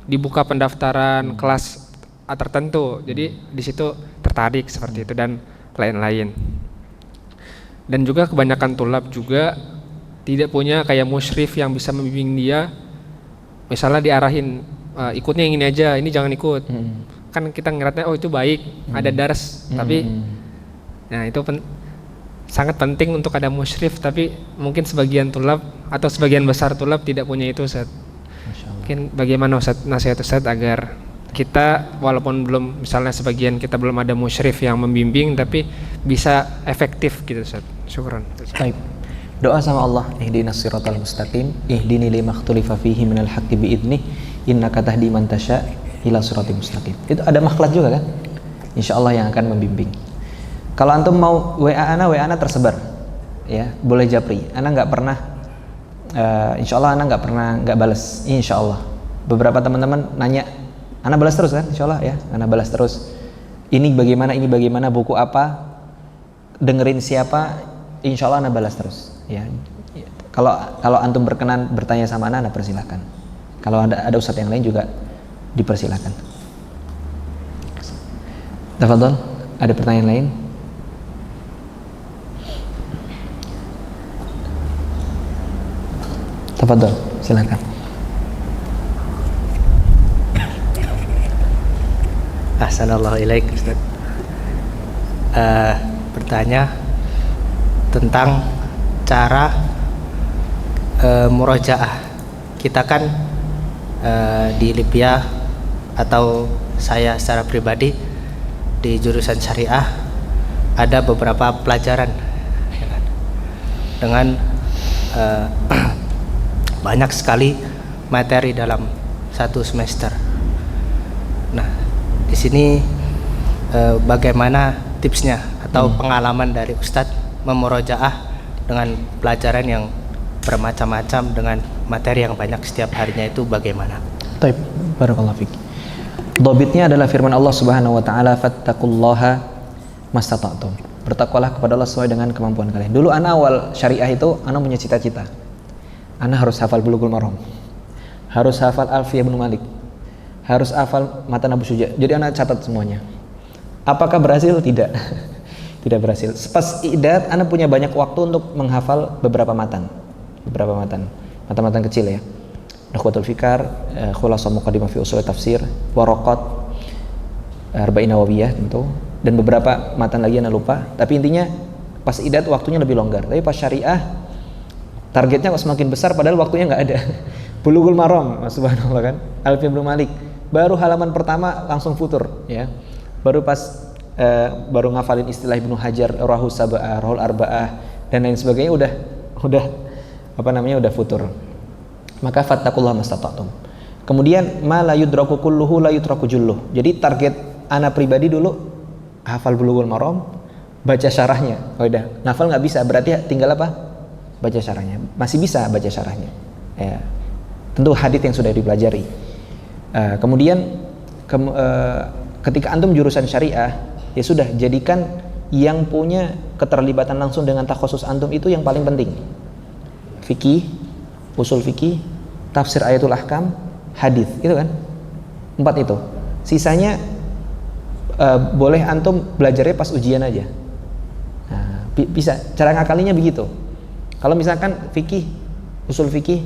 [SPEAKER 2] dibuka pendaftaran kelas tertentu, jadi di situ tertarik seperti itu dan lain-lain. Dan juga kebanyakan tulab juga tidak punya kayak musyrif yang bisa membimbing dia. Misalnya diarahin, ikutnya yang ini aja, ini jangan ikut. Kan kita ngeratnya oh itu baik, ada dars, tapi Nah, itu sangat penting untuk ada musyrif, tapi mungkin sebagian tulab atau sebagian besar tulab tidak punya itu, Ustaz. Mungkin bagaimana Ustaz, nasihat Ustaz agar kita walaupun belum, misalnya sebagian kita belum ada musyrif yang membimbing, tapi bisa efektif gitu, Ustaz. Syukran.
[SPEAKER 1] Baik. Doa sama Allah, ihdinas siratal mustaqim, ihdini lima ikhtalafa fihi minal haqqi biidnih, innaka tahdi man tasya ila siratal mustaqim. Itu ada makhluk juga kan? Insyaallah yang akan membimbing. Kalau antum mau WA ana tersebar. Ya, boleh japri. Ana enggak pernah insyaallah ana enggak pernah enggak balas. Insyaallah. Beberapa teman-teman nanya, ana balas terus kan? Insyaallah ya, ana balas terus. Ini bagaimana, buku apa? Dengerin siapa? Insyaallah ana balas terus. Ya, kalau antum berkenan bertanya sama ana persilahkan. Kalau ada ustadz yang lain juga dipersilahkan. Tafadhol, ada pertanyaan lain? Tafadhol, silakan.
[SPEAKER 3] Assalamualaikum Ustaz. Bertanya tentang cara murojaah. Kita kan di Libya, atau saya secara pribadi di jurusan syariah, ada beberapa pelajaran ya kan, dengan banyak sekali materi dalam satu semester. Nah, di sini bagaimana tipsnya atau pengalaman dari Ustadz memurojaah dengan pelajaran yang bermacam-macam dengan materi yang banyak setiap harinya, itu bagaimana?
[SPEAKER 1] Taib, barakallahu fiik. Dhabitnya adalah firman Allah Subhanahu wa taala, fattaqullaha mastata'tum. Bertakwalah kepada Allah sesuai dengan kemampuan kalian. Dulu ana awal syariah itu ana punya cita-cita. Ana harus hafal Bulughul Maram. Harus hafal Alfiyah bin Malik. Harus hafal Matan Abu Syuja. Jadi ana catat semuanya. Apakah berhasil? Tidak. Tidak berhasil. Pas idad ana punya banyak waktu untuk menghafal beberapa matan. Matan kecil ya. Nukhbatul Fikar, Khulasah Muqaddimah fi Ushul Tafsir, Waraqat, Arba'in Nawawiyah tentu, dan beberapa matan lagi ana lupa. Tapi intinya pas idad waktunya lebih longgar. Tapi pas syariah targetnya kok semakin besar padahal waktunya nggak ada. Bulughul Maram, subhanallah kan. Alfiyah bin Malik. Baru halaman pertama langsung futur ya. Baru baru ngafalin istilah Ibnu Hajar, Rahul Sab'ah, Rahul Arba'ah dan lain sebagainya udah futur. Maka fattaqullaha mastata'tum. Kemudian ma la yudraku kulluhu la yutraku julluh. Jadi target ana pribadi dulu hafal Bulughul Maram, baca syarahnya. Oh udah, ngafal nggak bisa, berarti tinggal apa? Baca syarahnya. Masih bisa baca syarahnya. Ya. Tentu hadits yang sudah dipelajari. Kemudian ketika antum jurusan syariah, ya sudah, jadikan yang punya keterlibatan langsung dengan takhusus antum itu yang paling penting. Fikih, usul fikih, tafsir ayatul ahkam, hadis, itu kan? 4 itu. Sisanya boleh antum belajarnya pas ujian aja. Nah, bisa. Cara ngakalinya begitu. Kalau misalkan fikih, usul fikih,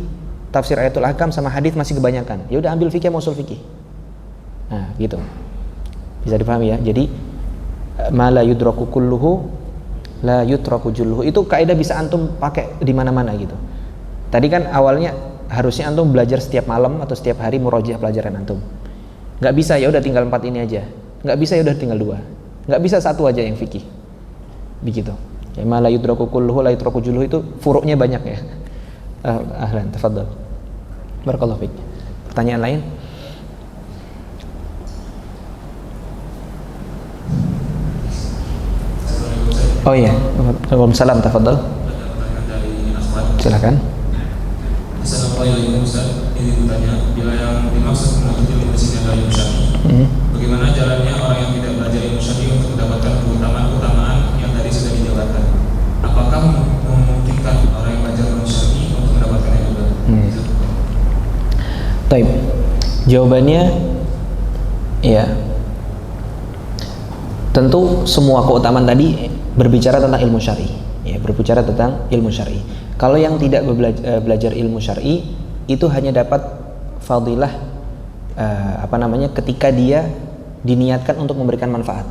[SPEAKER 1] tafsir ayatul ahkam sama hadis masih kebanyakan, ya udah ambil fikih sama usul fikih. Nah, gitu. Bisa dipahami ya. Jadi ma la yudraku kulluhu la yutraku julluhu. Itu kaidah bisa antum pakai di mana-mana gitu. Tadi kan awalnya harusnya antum belajar setiap malam atau setiap hari murojaah pelajaran antum. Nggak bisa, ya udah tinggal 4 ini aja. Nggak bisa, ya udah tinggal 2. Nggak bisa 1 aja yang fikih. Begitu. Ya ma la yudraku kulluhu la yutraku julluhu itu furuknya banyak ya. Ahlan, tafadhal. Barakallahu fiik. Pertanyaan lain? Oh iya, Waalaikumsalam, tafadhal. Silakan.
[SPEAKER 4] Assalamualaikum Ustaz, ini bertanya, bila yang dimaksud menuntut ilmu di sini adalah ilmu syar'i, bagaimana jalannya orang yang tidak belajar ilmu syar'i untuk mendapatkan keutamaan yang tadi sudah dijabarkan? Apakah memungkinkan orang yang belajar ilmu syar'i untuk mendapatkan juga?
[SPEAKER 1] Baik, jawabannya ya, tentu semua keutamaan tadi berbicara tentang ilmu syar'i. Ya, berbicara tentang ilmu syar'i. Kalau yang tidak belajar ilmu syar'i itu hanya dapat fadilah ketika dia diniatkan untuk memberikan manfaat.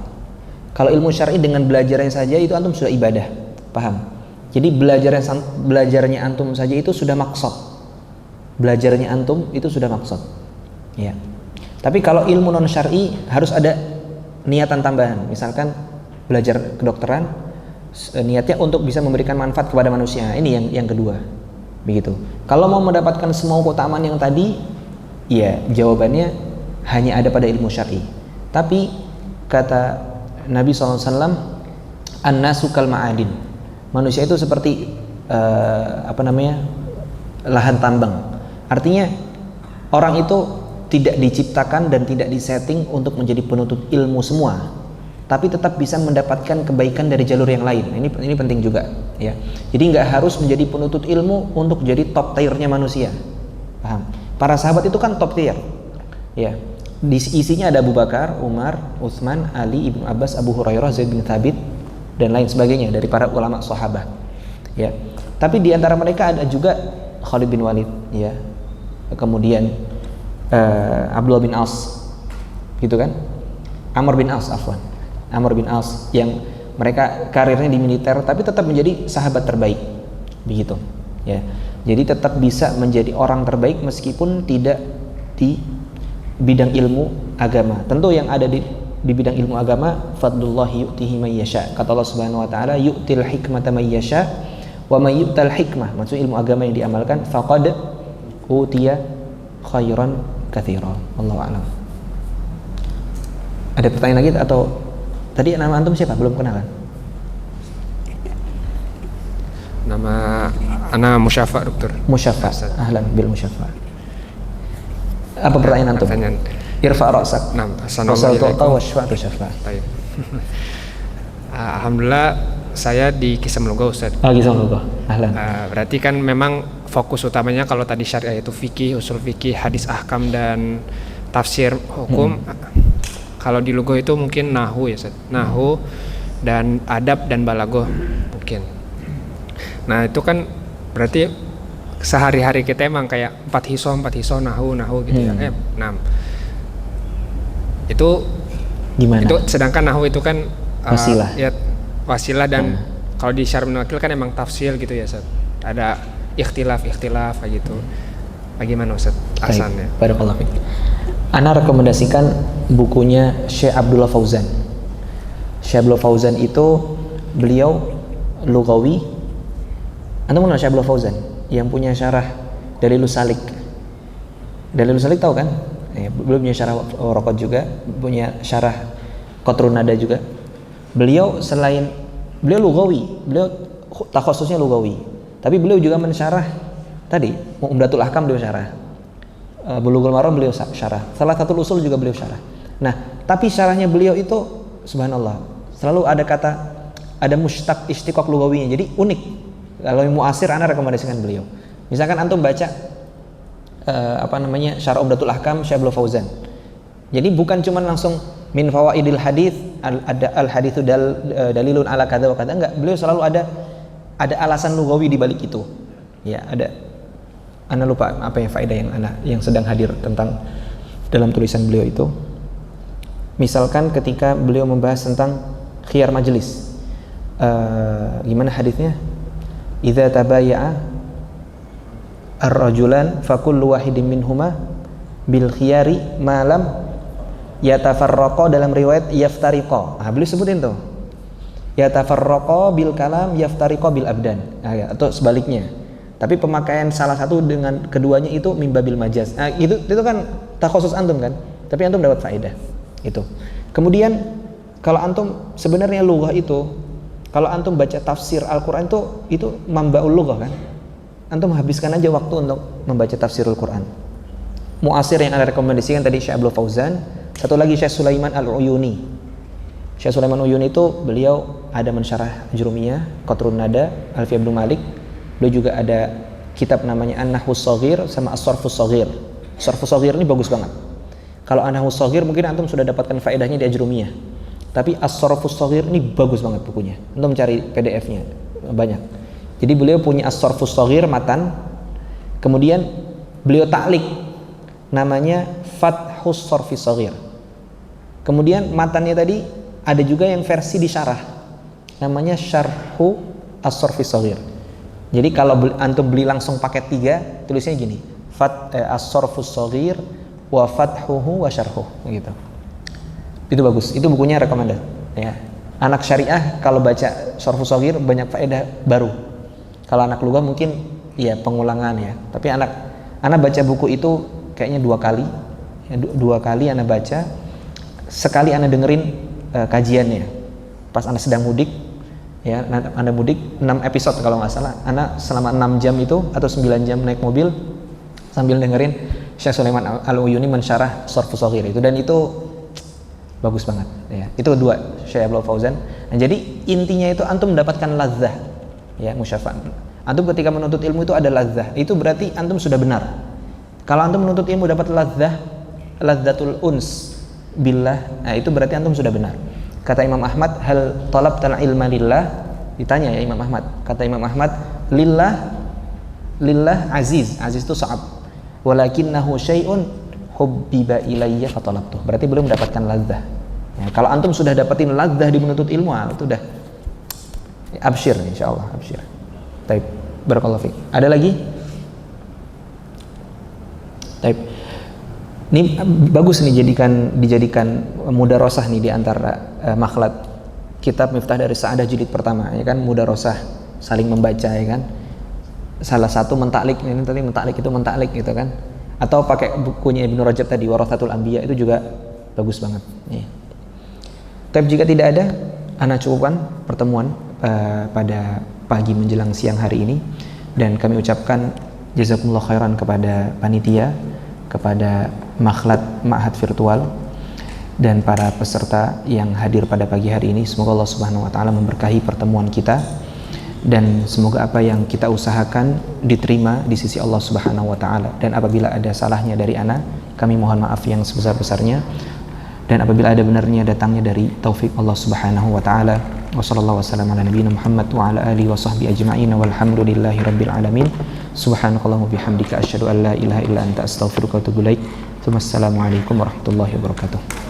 [SPEAKER 1] Kalau ilmu syar'i dengan belajarnya saja itu antum sudah ibadah, paham? Jadi belajarnya antum saja itu sudah maksud. Belajarnya antum itu sudah maksud. Ya. Tapi kalau ilmu non syar'i harus ada niatan tambahan. Misalkan belajar kedokteran, niatnya untuk bisa memberikan manfaat kepada manusia. Ini yang kedua. Begitu. Kalau mau mendapatkan semua keutamaan yang tadi, ya jawabannya hanya ada pada ilmu syar'i. Tapi kata Nabi SAW, an-nasu kal ma'adin. Manusia itu seperti lahan tambang. Artinya orang itu tidak diciptakan dan tidak disetting untuk menjadi penuntut ilmu semua, tapi tetap bisa mendapatkan kebaikan dari jalur yang lain. Ini penting juga, ya. Jadi nggak harus menjadi penuntut ilmu untuk jadi top tiernya manusia, paham? Para sahabat itu kan top tier, ya. Isinya ada Abu Bakar, Umar, Utsman, Ali, Ibnu Abbas, Abu Hurairah, Zaid bin Thabit, dan lain sebagainya dari para ulama sahabat, ya. Tapi di antara mereka ada juga Khalid bin Walid, ya. Kemudian Abdullah bin As, gitu kan? Amr bin As yang mereka karirnya di militer tapi tetap menjadi sahabat terbaik, begitu, ya. Jadi tetap bisa menjadi orang terbaik meskipun tidak di bidang ilmu agama. Tentu yang ada di bidang ilmu agama, fadlullahi yu'tihi may yasha. Kata Allah Subhanahu wa taala, yu'til hikmata may yasha wa may yu'tal hikmah. Maksud ilmu agama yang diamalkan, faqad utiya khairan katsira. Wallahu a'lam. Ada pertanyaan lagi atau tadi nama antum siapa? Belum kenalan.
[SPEAKER 2] Nama ana Musyafa, Dokter.
[SPEAKER 1] Musyafa. Ahlan bil Musyafa. Apa pertanyaan antum?
[SPEAKER 2] Pertanyaan.
[SPEAKER 1] Irfa ra'sak.
[SPEAKER 2] Nah,
[SPEAKER 1] Assalamualaikum wasyafa'atu syafa'.
[SPEAKER 2] Alhamdulillah saya di Kisam Logo, Ustaz.
[SPEAKER 1] Kisam Logo. Ahlan.
[SPEAKER 2] Berarti kan memang fokus utamanya kalau tadi syariah itu fikih, usul fikih, hadis ahkam dan tafsir hukum. Kalau di Logo itu mungkin nahwu, ya Ustaz. Nahwu dan adab dan balaghah mungkin. Nah, itu kan berarti sehari-hari kita emang kayak 4 hiso nahwu gitu ya. 6. Itu
[SPEAKER 1] Gimana?
[SPEAKER 2] Itu sedangkan nahwu itu kan
[SPEAKER 1] wasilah.
[SPEAKER 2] Ya wasilah dan kalau di syarh menakil kan emang tafsil gitu ya Ustaz. Ada ikhtilaf kayak gitu. Bagaimana Ustaz asalnya?
[SPEAKER 1] Barakallahu fiik. Ana rekomendasikan bukunya Syekh Abdullah Fauzan. Syekh Abdullah Fauzan itu beliau lugawi. Antum kenal Syekh Abdullah Fauzan yang punya syarah Dalilus Salik. Dalilus Salik tahu kan? Belum punya syarah Waraqat juga, punya syarah Qatrun Nada juga. Beliau lugawi, beliau takhasusnya lugawi. Tapi beliau juga mensyarah tadi Umdatul Ahkam beliau syarah. Bulughul Maram beliau syarah. Salah satu usul juga beliau syarah. Nah, tapi syarahnya beliau itu subhanallah, selalu ada mushtaq istiqaq lugawinya. Jadi unik. Kalau yang muasir ana rekomendasikan beliau. Misalkan antum baca syarah Umdatul Ahkam Syekh Abdul Fauzan. Jadi bukan cuma langsung min fawaidil hadits al haditsu dalilun ala kadza wa kadza, enggak. Beliau selalu ada alasan lugawi di balik itu. Ya, ana lupa apa yang faedah yang sedang hadir tentang dalam tulisan beliau itu. Misalkan ketika beliau membahas tentang khiyar majelis. Gimana hadisnya? Idza tabayya'a ar-rajulan fakullu wahidin minhuma bil khiyari ma lam yatafarraqa, dalam riwayat yaftariqa. Beliau sebutin tuh. Yatafarraqa bil kalam yaftariqa bil abdan. Atau sebaliknya. Tapi pemakaian salah satu dengan keduanya itu mimbabil majaz. Itu kan takhusus antum kan? Tapi antum dapat faedah. Itu. Kemudian kalau antum sebenarnya lughah itu, kalau antum baca tafsir Al-Quran itu mambaul lughah kan? Antum habiskan aja waktu untuk membaca tafsirul Quran. Muasir yang ada rekomendasikan tadi Syekh Abdul Fauzan, satu lagi Syekh Sulaiman Al-Uyuni. Syekh Sulaiman Al-Uyuni itu beliau ada mensyarah Ajrumiyah, Qatrun Nada, Alfiyah Ibnu Malik. Beliau juga ada kitab namanya An-Nahwus Shaghir sama As-Sarfus Shaghir. As-Sarfus Shaghir ini bagus banget. Kalau An-Nahwus Shaghir mungkin antum sudah dapatkan faedahnya di Ajrumiyah. Tapi As-Sarfus Shaghir ini bagus banget bukunya. Antum cari PDF-nya banyak. Jadi beliau punya As-Sarfus Shaghir matan. Kemudian beliau ta'liq namanya Fathus Sarfis Shaghir. Kemudian matannya tadi ada juga yang versi disyarah, namanya Syarhu As-Sorfi Shaghir. Jadi kalau antum beli langsung paket 3, tulisnya gini, As-Sorfu Shaghir wa Fathuhu wa Syarhuh, gitu. Itu bagus, itu bukunya rekomendasi ya. Anak syariah kalau baca Sorfu Shaghir banyak faedah baru. Kalau anak lugah mungkin ya pengulangan ya. Tapi anak baca buku itu kayaknya 2 kali. Ya, 2 kali anak baca. Sekali anak dengerin kajiannya. Pas anak sedang mudik ya, anak mudik 6 episode kalau nggak salah. Anak selama 6 jam itu atau 9 jam naik mobil sambil dengerin Syekh Sulaiman Al-Uyuni mensyarah Sorfu Shaghir itu, dan itu bagus banget ya. Itu 2 Syekh Abdul Fauzan. Nah, jadi intinya itu antum mendapatkan ladzah ya, musyafah. Antum ketika menuntut ilmu itu ada ladzah, itu berarti antum sudah benar. Kalau antum menuntut ilmu dapat ladzatul uns billah, nah itu berarti antum sudah benar. Kata Imam Ahmad, hal talabtal ilma lillah, ditanya ya Imam Ahmad, kata Imam Ahmad, lillah aziz itu sa'ab, walakinnahu syai'un hubbiba ilayya fatalabtuh. Berarti belum mendapatkan ladzah ya. Kalau antum sudah dapetin ladzah di menuntut ilmu, itu udah absyir, insyaallah absyir. Taib, barakallahu fiik. Ada lagi? Taib. Ini bagus nih dijadikan mudarosah nih di antara makhlad kitab Miftah dari Sa'adah jilid pertama ya kan, mudarosah saling membaca ya kan. Salah satu mentaklik, ini tadi mentaklik itu mentaklik gitu kan. Atau pakai bukunya Ibnu Rajab tadi Warathatul Anbiya, itu juga bagus banget ya. Tapi jika tidak ada, ana cukupkan pertemuan pada pagi menjelang siang hari ini, dan kami ucapkan jazakumullah khairan kepada panitia, kepada makhlad ma'had virtual, dan para peserta yang hadir pada pagi hari ini. Semoga Allah Subhanahu wa taala memberkahi pertemuan kita, dan semoga apa yang kita usahakan diterima di sisi Allah Subhanahu wa taala. Dan apabila ada salahnya dari ana, kami mohon maaf yang sebesar-besarnya, dan apabila ada benarnya datangnya dari taufik Allah Subhanahu wa taala. Wassallallahu wasallam ala nabiyina Muhammad wa ala alihi wa sahbihi ajma'in walhamdulillahi rabbil alamin. Subhanakallahumma bihamdika asyhadu an la ilaha illa anta astaghfiruka wa atubu ilaik. Wassalamualaikum warahmatullahi wabarakatuh.